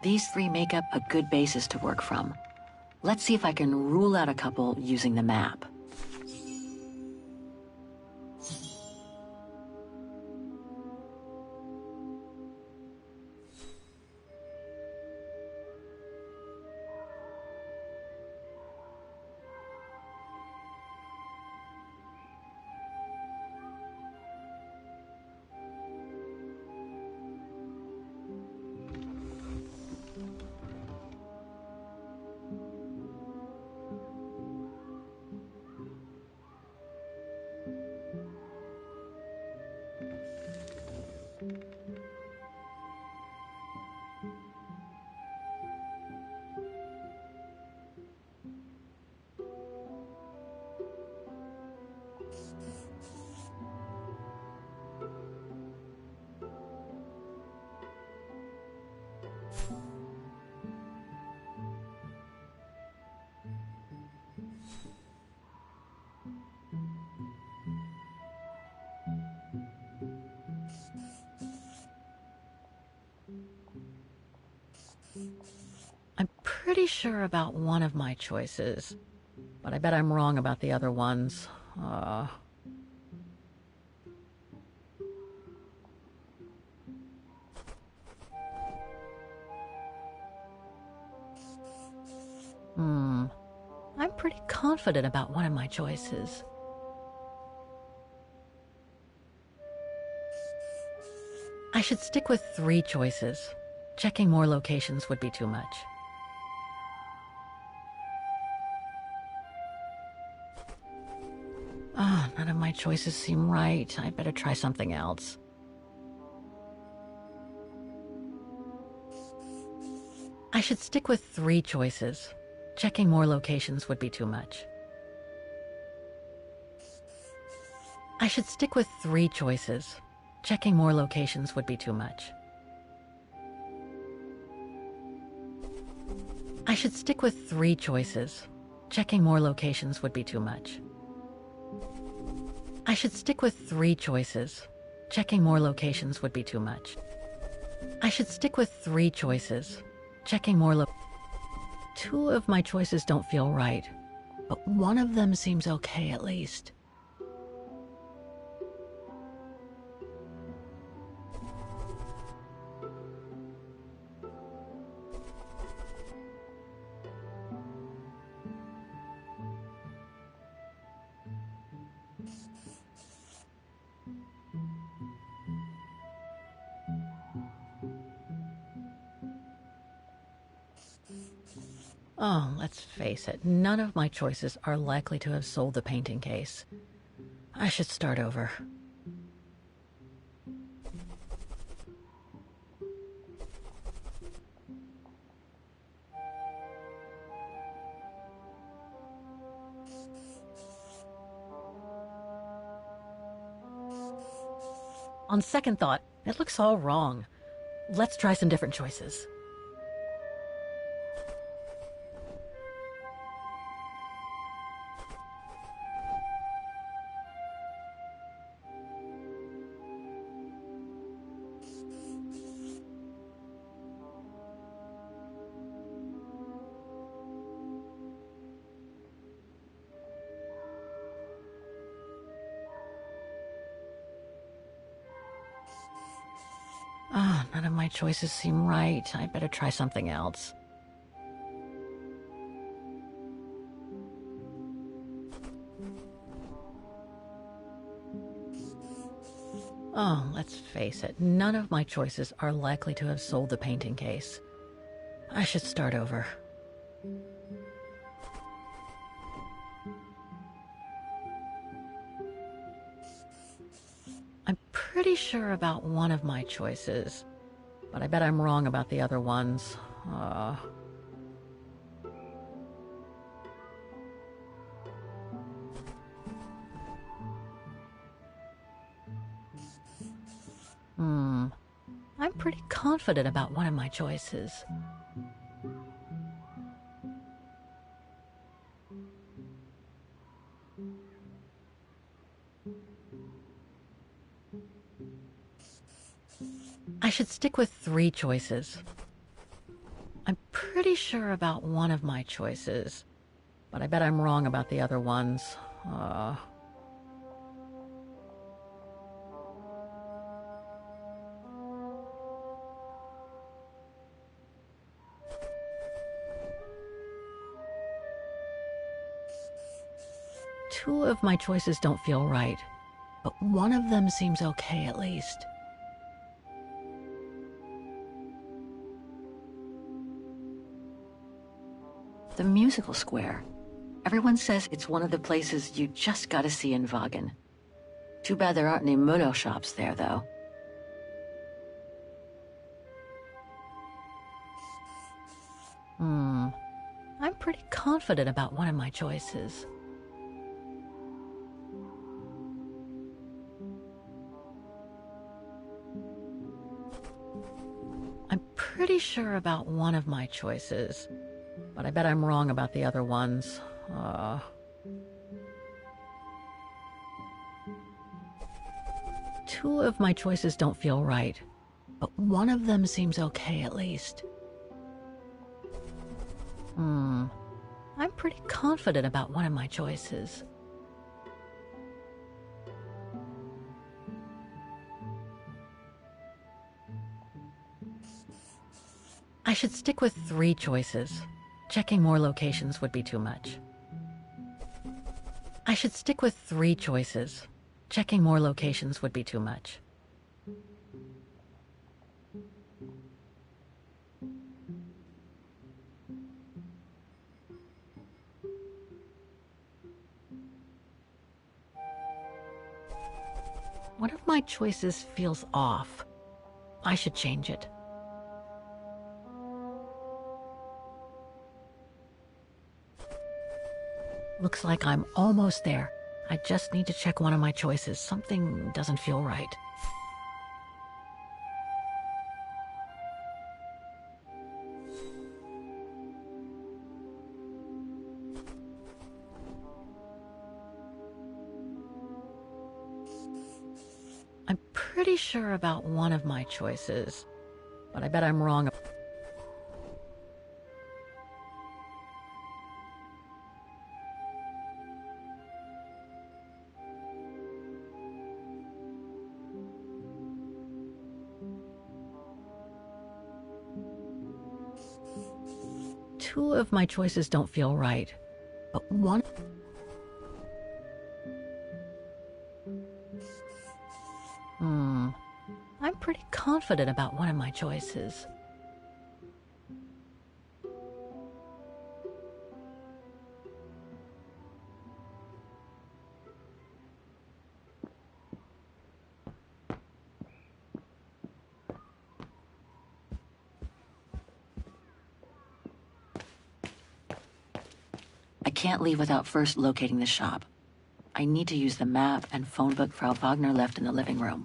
These 3 make up a good basis to work from. Let's see if I can rule out a couple using the map. I'm pretty sure about one of my choices, but I bet I'm wrong about the other ones. I'm pretty confident about one of my choices. I should stick with 3 choices. Checking more locations would be too much. None of my choices seem right. I better try something else. I should stick with 3 choices. Checking more locations would be too much. I should stick with 3 choices. Checking more locations would be too much. I should stick with 3 choices. Checking more locations would be too much. I should stick with 3 choices. Checking more locations would be too much. I should stick with 3 choices. Checking more 2 of my choices don't feel right, but one of them seems okay at least. Oh, let's face it, none of my choices are likely to have sold the painting case. I should start over. On second thought, it looks all wrong. Let's try some different choices. None of my choices seem right. I better try something else. Oh, let's face it, none of my choices are likely to have sold the painting case. I should start over. I'm pretty sure about one of my choices, but I bet I'm wrong about the other ones. I'm pretty confident about one of my choices. I should stick with 3 choices. I'm pretty sure about one of my choices, but I bet I'm wrong about the other ones. Two of my choices don't feel right, but one of them seems okay at least. The musical square. Everyone says it's one of the places you just gotta see in Vagen. Too bad there aren't any Mudo shops there, though. I'm pretty confident about one of my choices. I'm pretty sure about one of my choices, but I bet I'm wrong about the other ones. Two of my choices don't feel right, but one of them seems okay at least. I'm pretty confident about one of my choices. should stick with 3 choices. Checking more locations would be too much. I should stick with 3 choices. Checking more locations would be too much. One of my choices feels off. I should change it. Looks like I'm almost there. I just need to check one of my choices. Something doesn't feel right. I'm pretty sure about one of my choices, but I bet I'm wrong. Two of my choices don't feel right, but one... I'm pretty confident about one of my choices. I can't leave without first locating the shop. I need to use the map and phone book Frau Wagner left in the living room.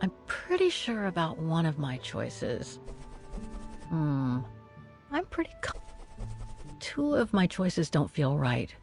I'm pretty sure about one of my choices. I'm pretty... Two of my choices don't feel right.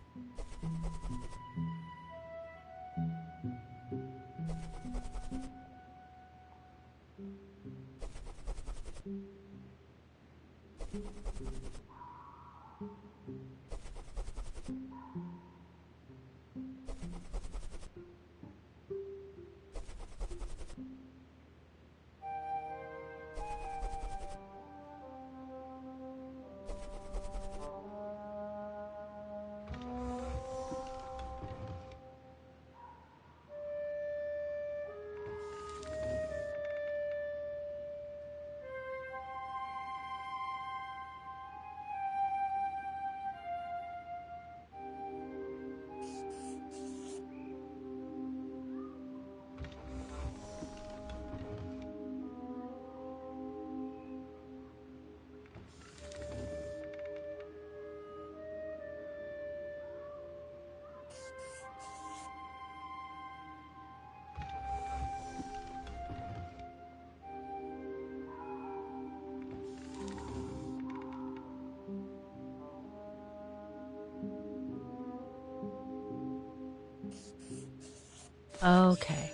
Okay,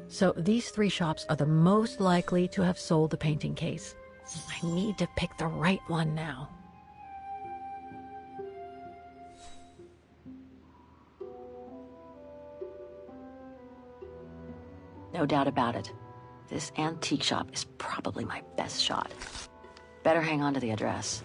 so these 3 shops are the most likely to have sold the painting case. I need to pick the right one now. No doubt about it. This antique shop is probably my best shot. Better hang on to the address.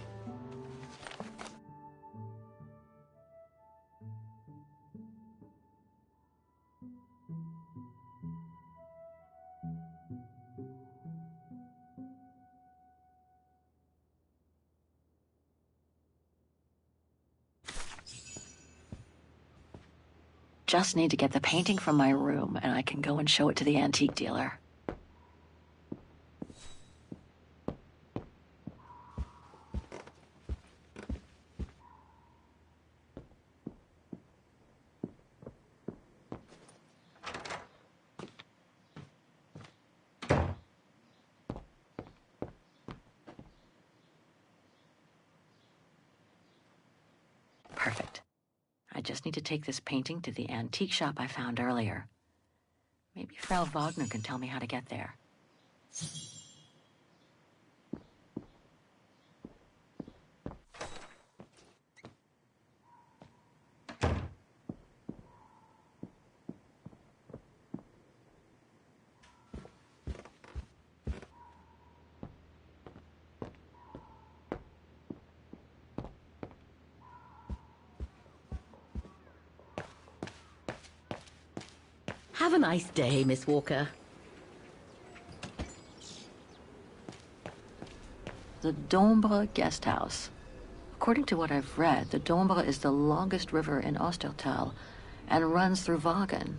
Just need to get the painting from my room, and I can go and show it to the antique dealer. Perfect. I just need to take this painting to the antique shop I found earlier. Maybe Frau Wagner can tell me how to get there. Have a nice day, Miss Walker. The Dombre guest house. According to what I've read, the Dombre is the longest river in Ostertal and runs through Wagen.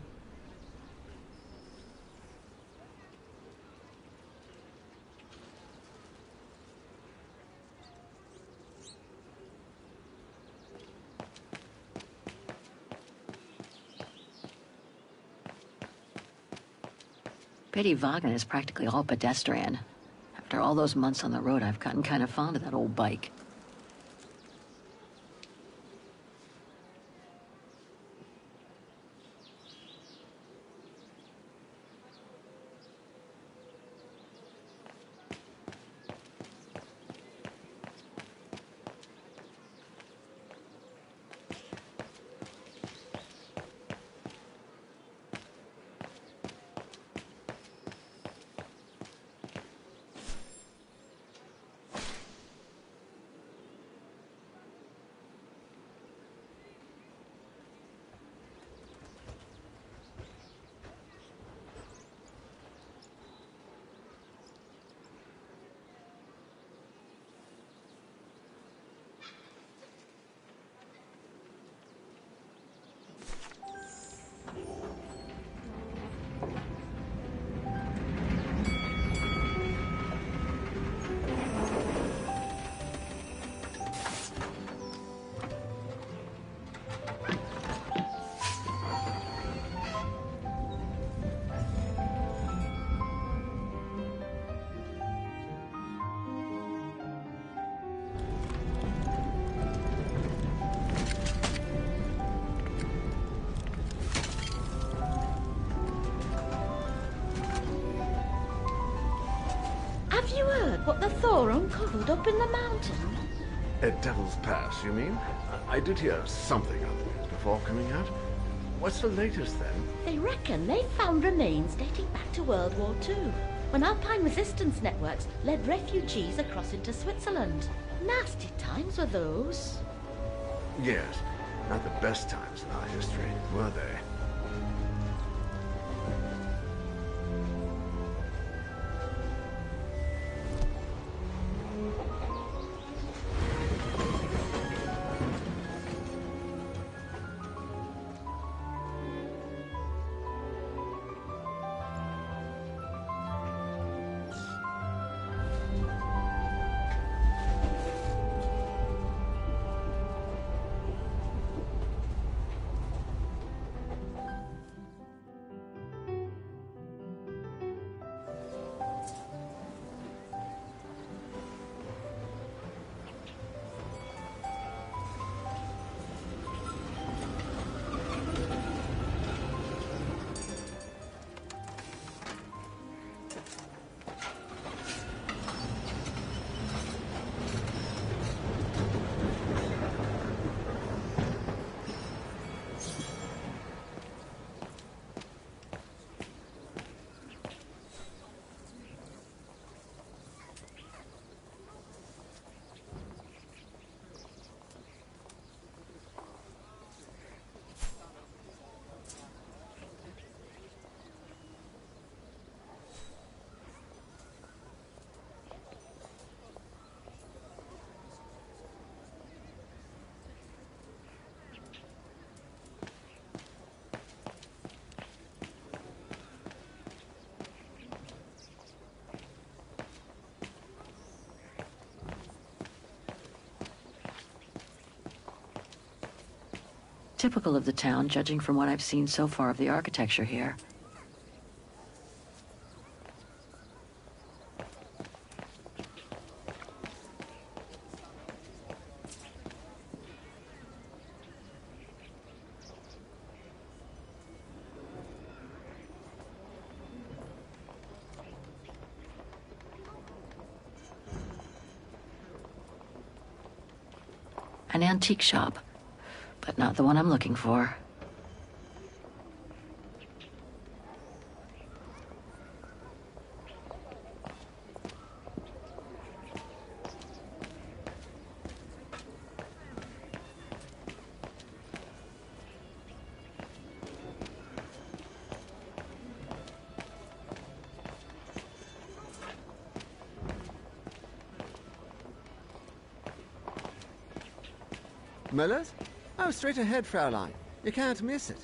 Pity Wagen is practically all pedestrian. After all those months on the road, I've gotten kind of fond of that old bike. Have you heard what the Thor uncovered up in the mountain? At Devil's Pass, you mean? I did hear something of it before coming out. What's the latest, then? They reckon they found remains dating back to World War II, when Alpine resistance networks led refugees across into Switzerland. Nasty times were those. Yes, not the best times in our history, were they? Typical of the town, judging from what I've seen so far of the architecture here. An antique shop, but not the one I'm looking for. Miller's? Oh, straight ahead, Fraulein. You can't miss it.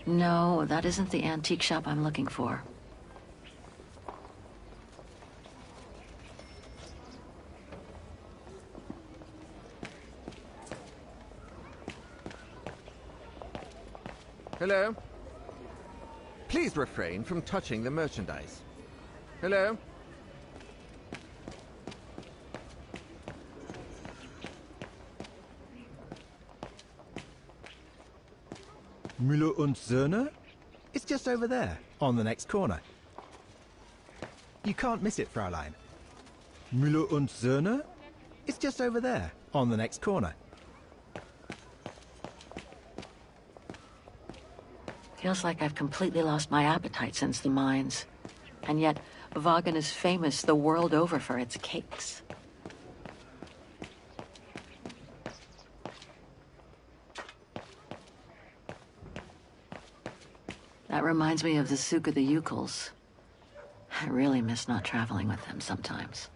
No, that isn't the antique shop I'm looking for. Hello? Please refrain from touching the merchandise. Hello? Müller und Söhne? It's just over there, on the next corner. You can't miss it, Fraulein. Müller und Söhne? It's just over there, on the next corner. Feels like I've completely lost my appetite since the mines. And yet, Vagan is famous the world over for its cakes. That reminds me of the Souk of the Ukels. I really miss not traveling with them sometimes.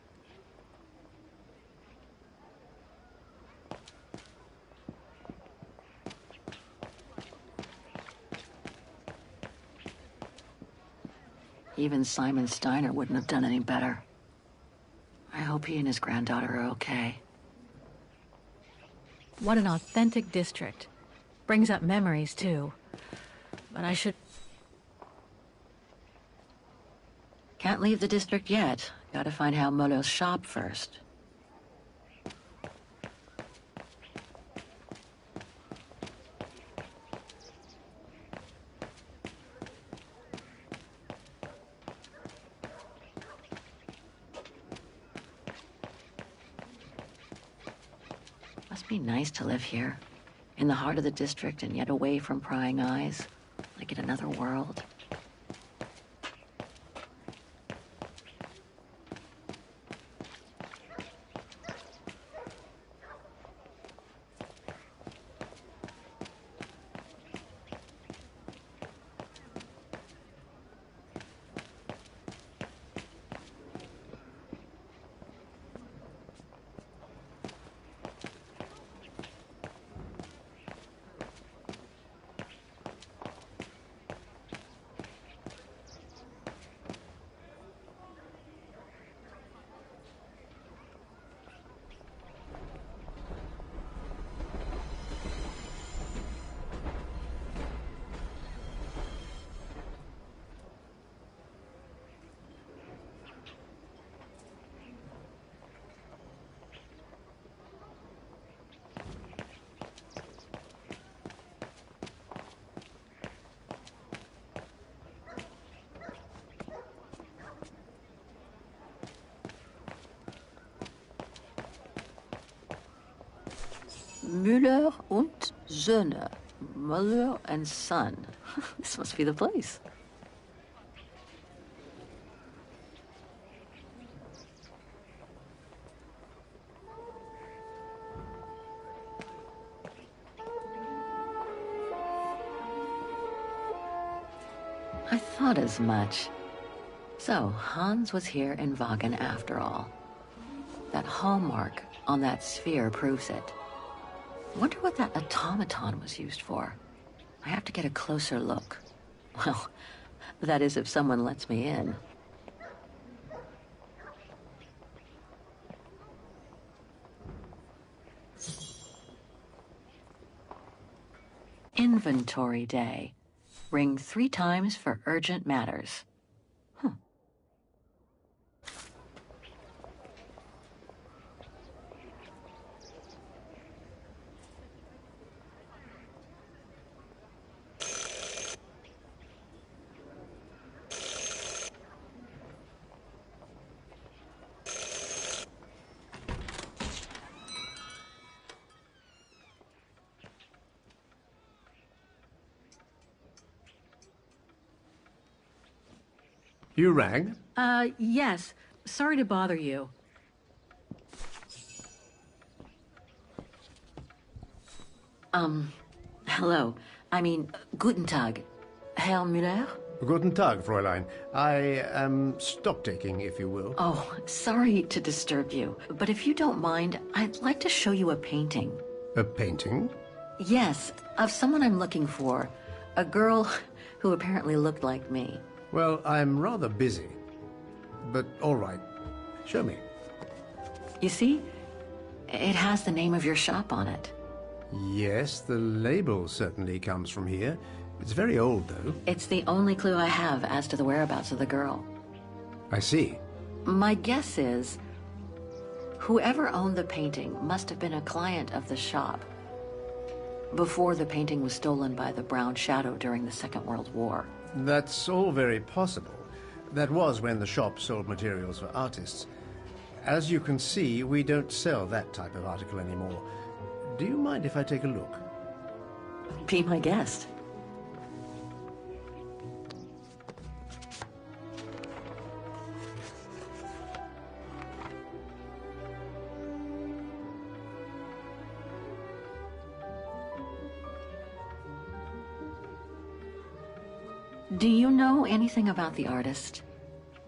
Even Simon Steiner wouldn't have done any better. I hope he and his granddaughter are okay. What an authentic district. Brings up memories, too. But I should... Can't leave the district yet. Gotta find Herr Müller's shop first. Must be nice to live here, in the heart of the district and yet away from prying eyes, like in another world. Müller und Söhne. Müller and Son. This must be the place. I thought as much. So, Hans was here in Vagan after all. That hallmark on that sphere proves it. Wonder what that automaton was used for. I have to get a closer look. Well, that is if someone lets me in. Inventory day. Ring 3 times for urgent matters. You rang? Yes. Sorry to bother you. Hello. I mean, guten Tag. Herr Müller? Guten Tag, Fräulein. I am stock-taking, if you will. Oh, sorry to disturb you, but if you don't mind, I'd like to show you a painting. A painting? Yes, of someone I'm looking for. A girl who apparently looked like me. Well, I'm rather busy. But all right. Show me. You see? It has the name of your shop on it. Yes, the label certainly comes from here. It's very old, though. It's the only clue I have as to the whereabouts of the girl. I see. My guess is, whoever owned the painting must have been a client of the shop before the painting was stolen by the Brown Shadow during the Second World War. That's all very possible. That was when the shop sold materials for artists. As you can see, we don't sell that type of article anymore. Do you mind if I take a look? Be my guest. Do you know anything about the artist?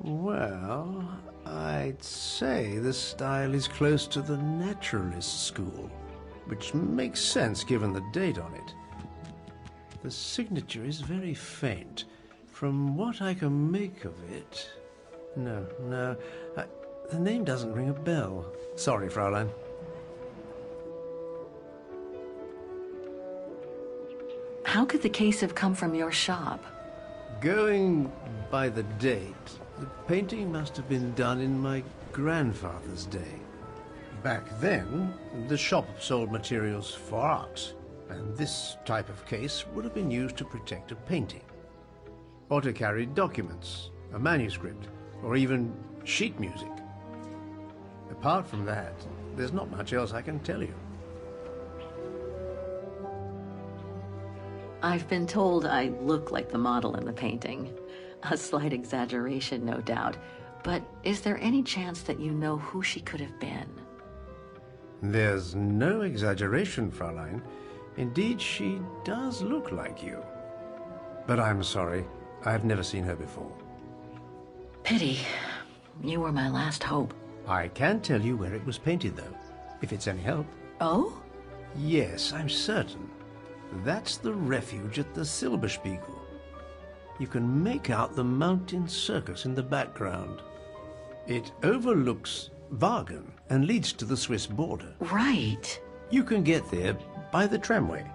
Well, I'd say the style is close to the naturalist school, which makes sense given the date on it. The signature is very faint. From what I can make of it... No, the name doesn't ring a bell. Sorry, Fraulein. How could the case have come from your shop? Going by the date, the painting must have been done in my grandfather's day. Back then, the shop sold materials for art, and this type of case would have been used to protect a painting. Or to carry documents, a manuscript, or even sheet music. Apart from that, there's not much else I can tell you. I've been told I look like the model in the painting. A slight exaggeration, no doubt. But is there any chance that you know who she could have been? There's no exaggeration, Fraulein. Indeed, she does look like you. But I'm sorry, I've never seen her before. Pity. You were my last hope. I can tell you where it was painted, though, if it's any help. Oh? Yes, I'm certain. That's the refuge at the Silberspiegel. You can make out the mountain circus in the background. It overlooks Wagen and leads to the Swiss border. Right. You can get there by the tramway.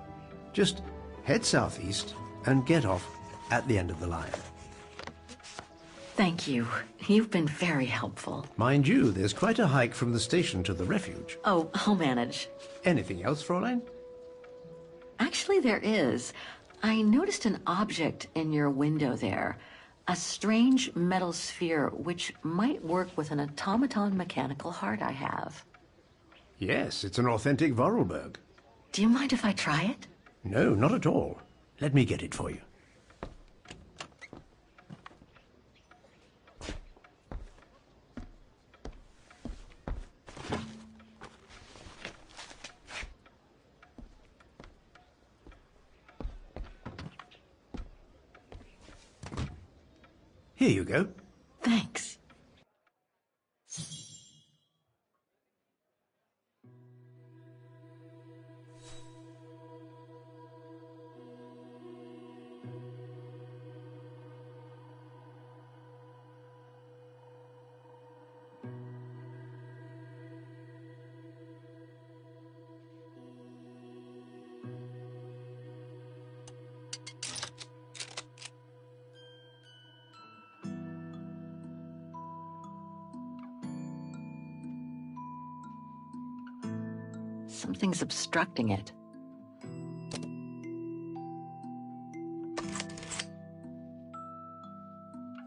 Just head southeast and get off at the end of the line. Thank you. You've been very helpful. Mind you, there's quite a hike from the station to the refuge. Oh, I'll manage. Anything else, Fräulein? Actually, there is. I noticed an object in your window there. A strange metal sphere which might work with an automaton mechanical heart I have. Yes, it's an authentic Vorarlberg. Do you mind if I try it? No, not at all. Let me get it for you. Here you go. Thanks. Something's obstructing it.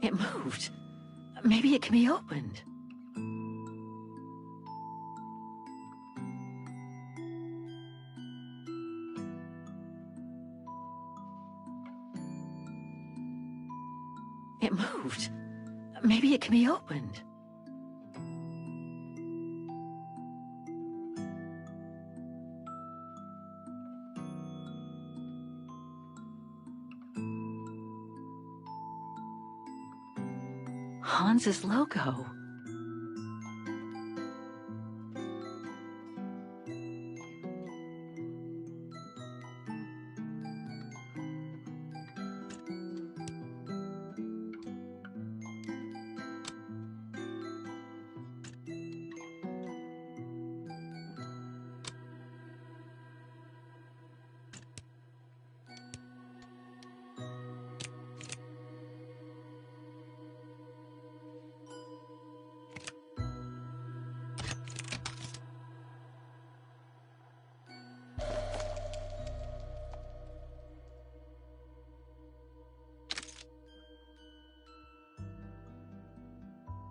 It moved. Maybe it can be opened. It moved. Maybe it can be opened. Hans's logo.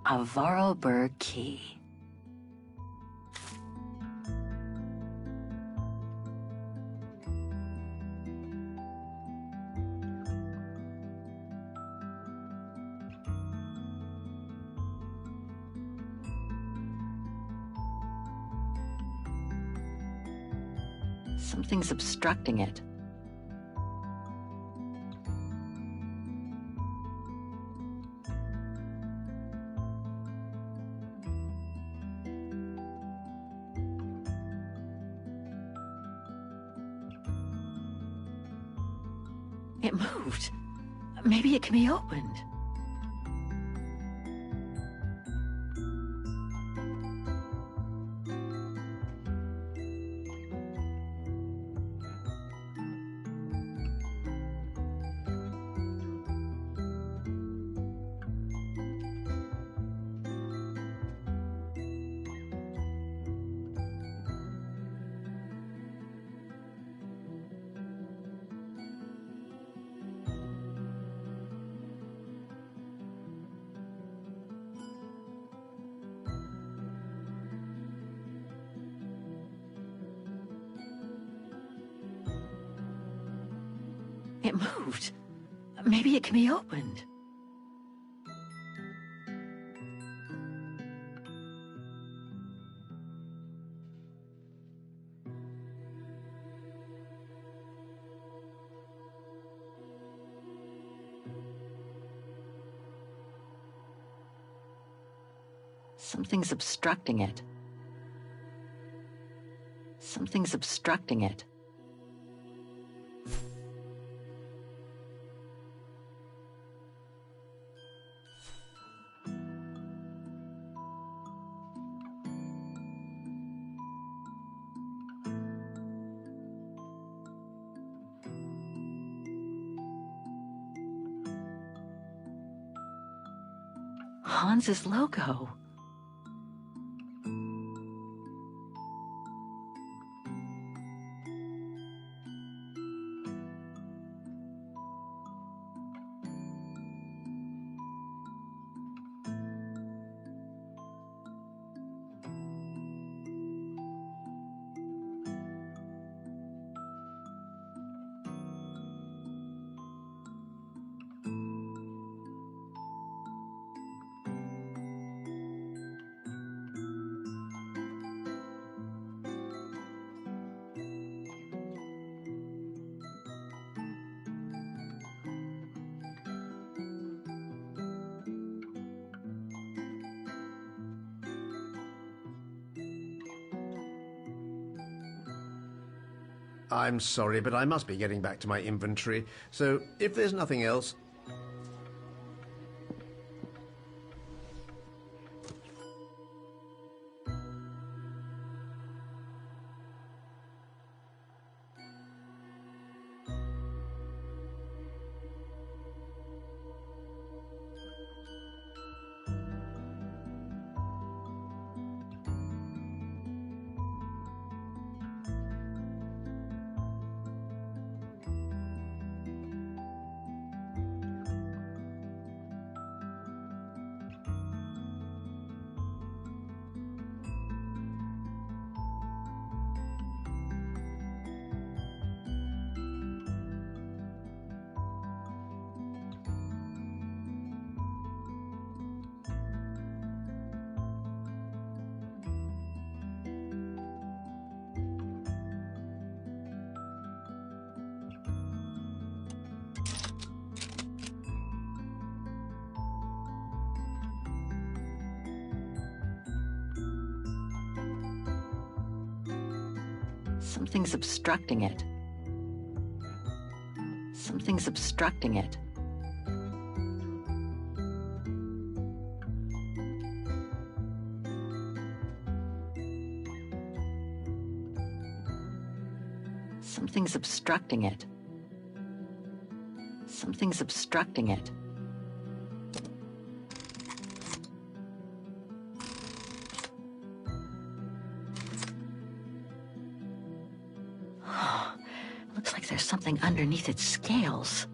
A Vorarlberg key. Something's obstructing it. It moved. Maybe it can be opened. It moved. Maybe it can be opened. Something's obstructing it. Something's obstructing it. Hans's logo. I'm sorry, but I must be getting back to my inventory. So, if there's nothing else... Something's obstructing it. Something's obstructing it. Something's obstructing it. Something's obstructing it. Looks like there's something underneath its scales.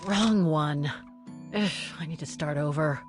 Wrong one. Ugh, I need to start over.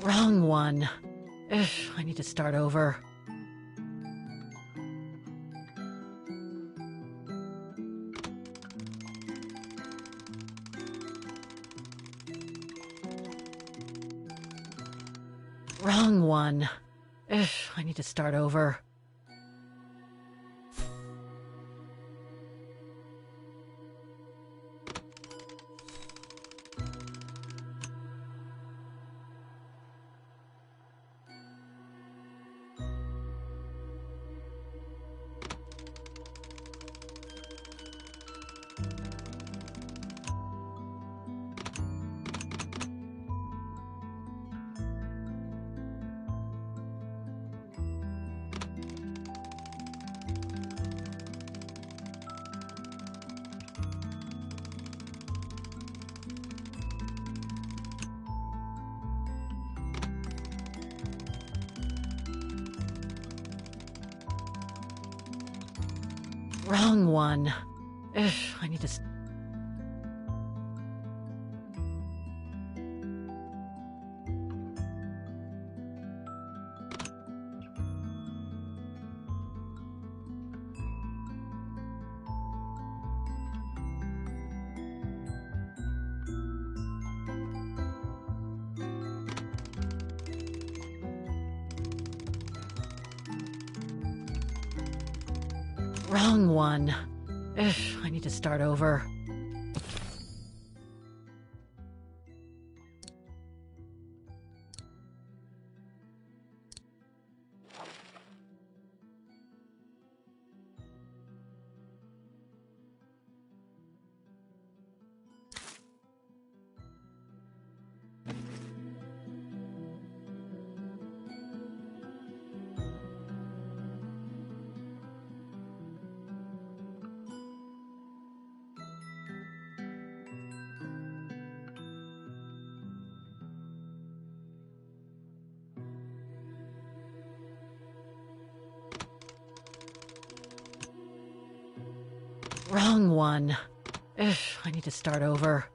Wrong one. Ugh, I need to start over. Wrong one. Ugh, I need to start over. Wrong one. Ugh, I need to... Wrong one. Ugh, I need to start over. Wrong one. Ugh, I need to start over.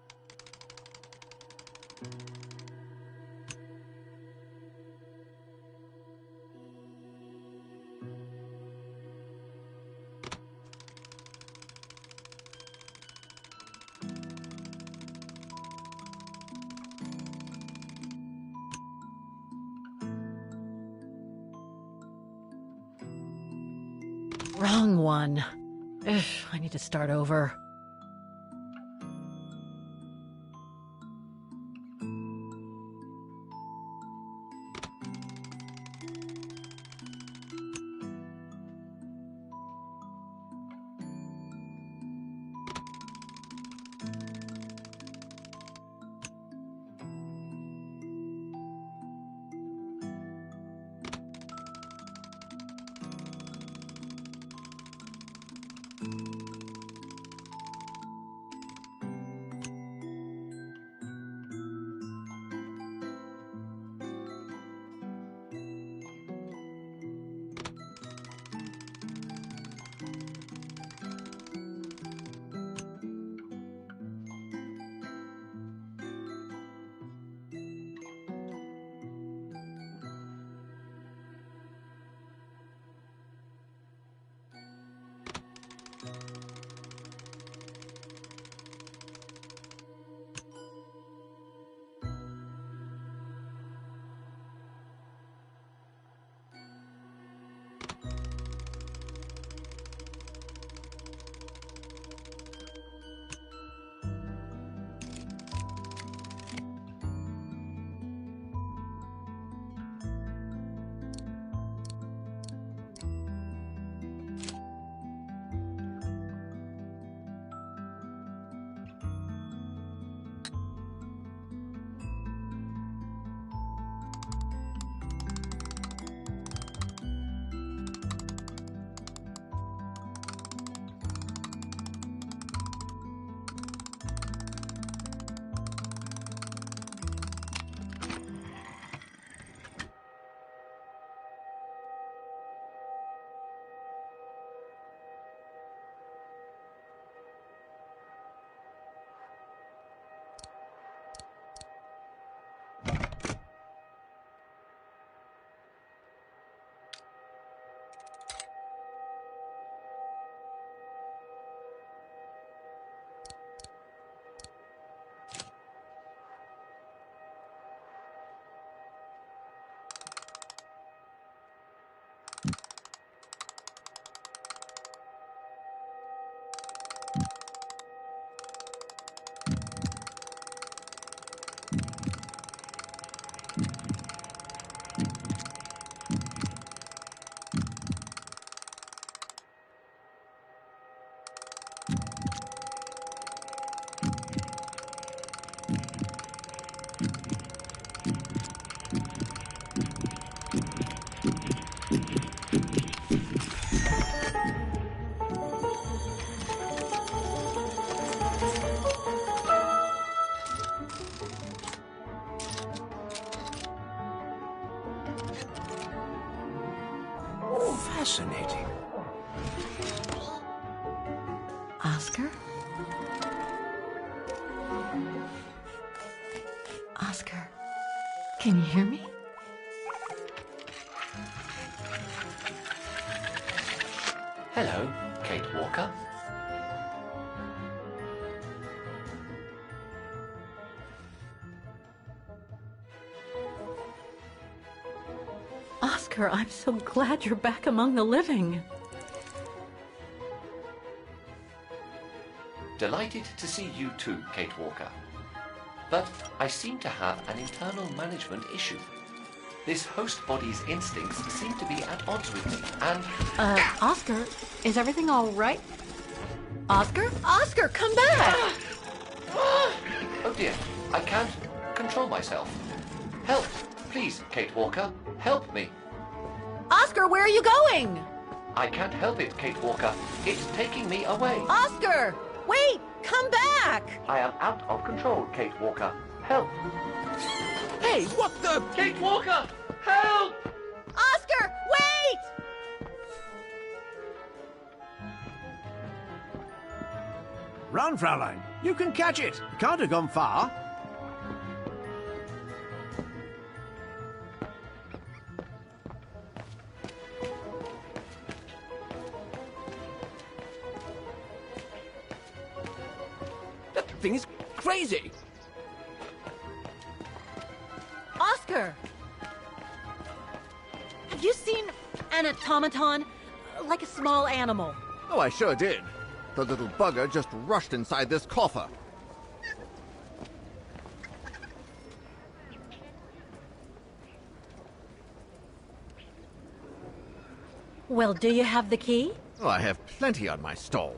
Wrong one. Ugh, I need to start over. Fascinating. Oscar? Oscar, can you hear me? Hello, Kate Walker. Oscar, I'm so glad you're back among the living. Delighted to see you too, Kate Walker. But I seem to have an internal management issue. This host body's instincts seem to be at odds with me, and... Oscar, is everything all right? Oscar? Oscar, come back! Oh dear, I can't control myself. Help, please, Kate Walker. Help me. Oscar, where are you going? I can't help it, Kate Walker. It's taking me away. Oscar! Wait! Come back! I am out of control, Kate Walker. Help! Hey, what the... Kate Walker! Help! Oscar, wait! Run, Fraulein. You can catch it. You can't have gone far. That thing is crazy. Oscar! Have you seen an automaton? Like a small animal. Oh, I sure did. The little bugger just rushed inside this coffer. Well, do you have the key? Oh, I have plenty on my stall.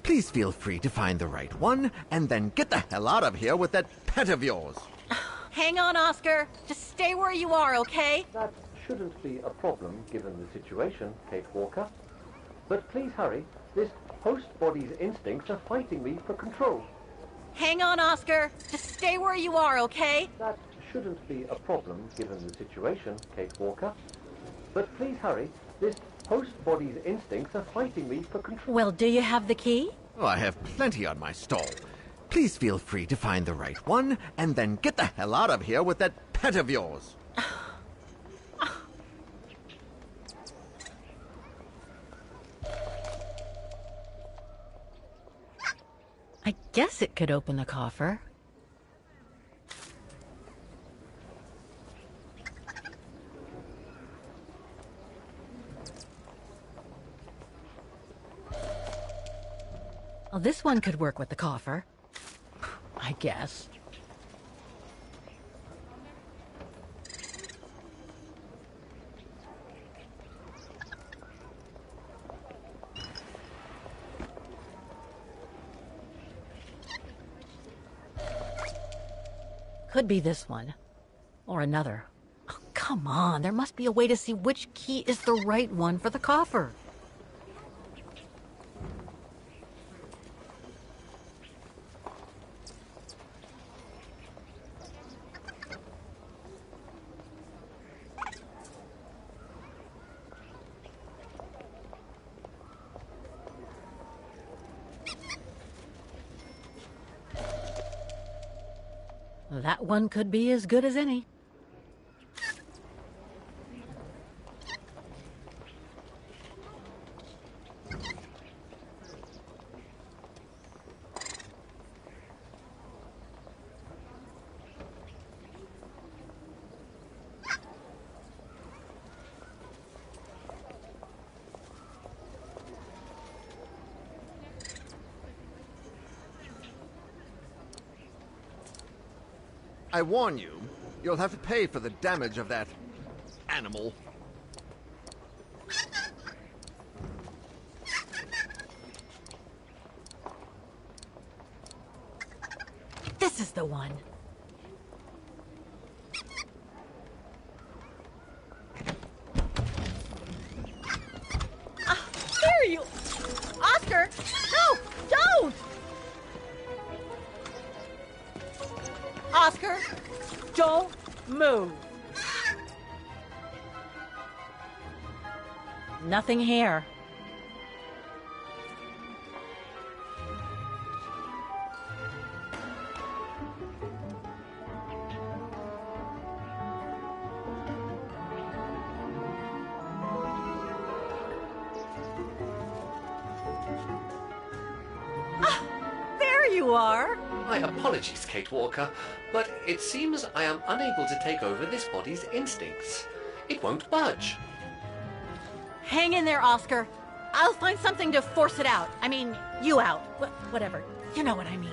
Please feel free to find the right one, and then get the hell out of here with that pet of yours. Hang on, Oscar. Just stay where you are, okay? That shouldn't be a problem given the situation, Kate Walker. But please hurry. This host body's instincts are fighting me for control. Hang on, Oscar. Just stay where you are, okay? That shouldn't be a problem given the situation, Kate Walker. But please hurry. This host body's instincts are fighting me for control. Well, do you have the key? Oh, I have plenty on my stall. Please feel free to find the right one, and then get the hell out of here with that pet of yours. I guess it could open the coffer. Well, this one could work with the coffer. I guess. Could be this one. Or another. Oh, come on, there must be a way to see which key is the right one for the coffer. That one could be as good as any. I warn you, you'll have to pay for the damage of that animal. This is the one. There you... Oscar! No! Don't! Oscar, don't move. Nothing here. There you are. My apologies, Kate Walker, but it seems I am unable to take over this body's instincts. It won't budge. Hang in there, Oscar. I'll find something to force it out. I mean, you out. Whatever. You know what I mean.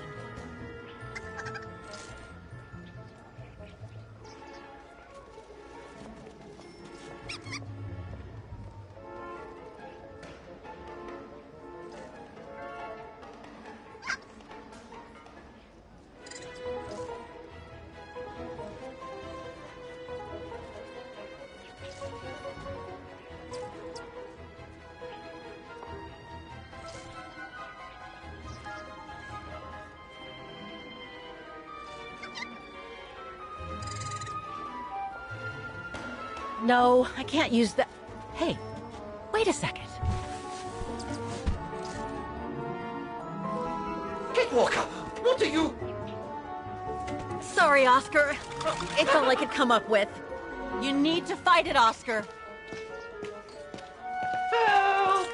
No, I can't use that. Hey, wait a second. Kate Walker, what are you... Sorry, Oscar. It's all I could come up with. You need to fight it, Oscar. Help!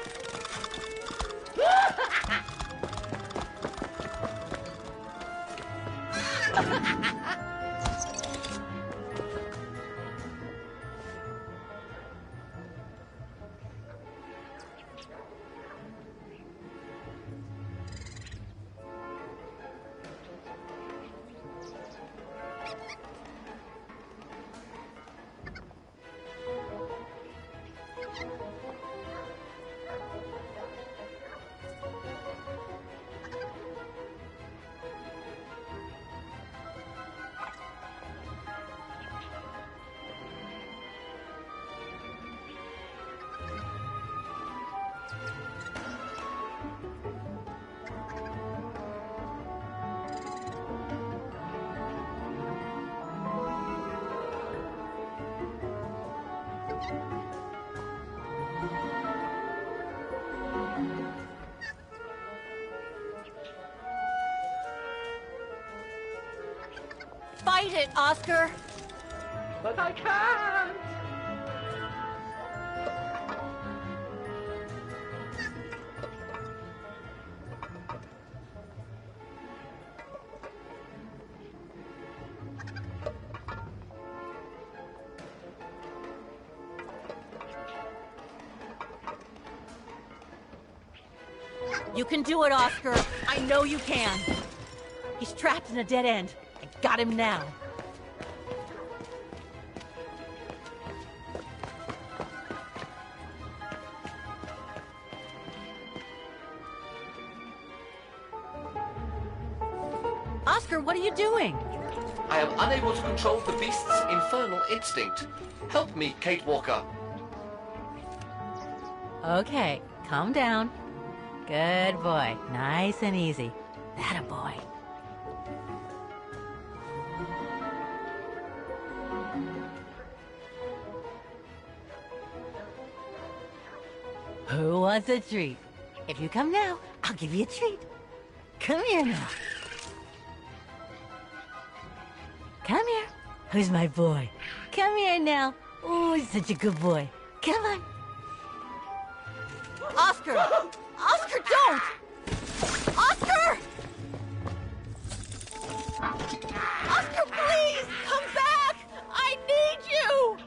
Fight it, Oscar! But I can't! You can do it, Oscar. I know you can. He's trapped in a dead end. I got him now. Oscar, what are you doing? I am unable to control the beast's infernal instinct. Help me, Kate Walker. Okay, calm down. Good boy. Nice and easy. That a boy. Who wants a treat? If you come now, I'll give you a treat. Come here now. Come here. Who's my boy? Come here now. Oh, he's such a good boy. Come on. Oscar! Oscar, don't! Oscar! Oscar, please! Come back! I need you!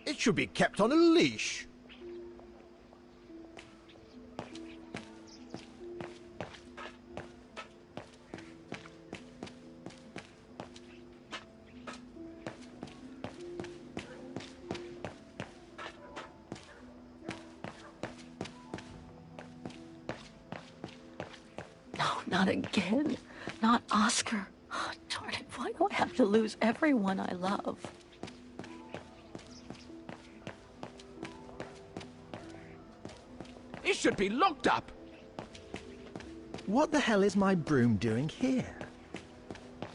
It should be kept on a leash. No, not again. Not Oscar. Oh, darn it, why do I have to lose everyone I love? It should be locked up. What the hell is my broom doing here?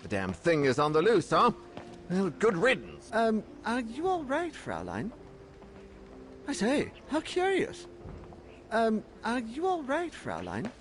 The damn thing is on the loose, huh? Well, good riddance. Are you all right, Fraulein? I say, how curious. Are you all right, Fraulein?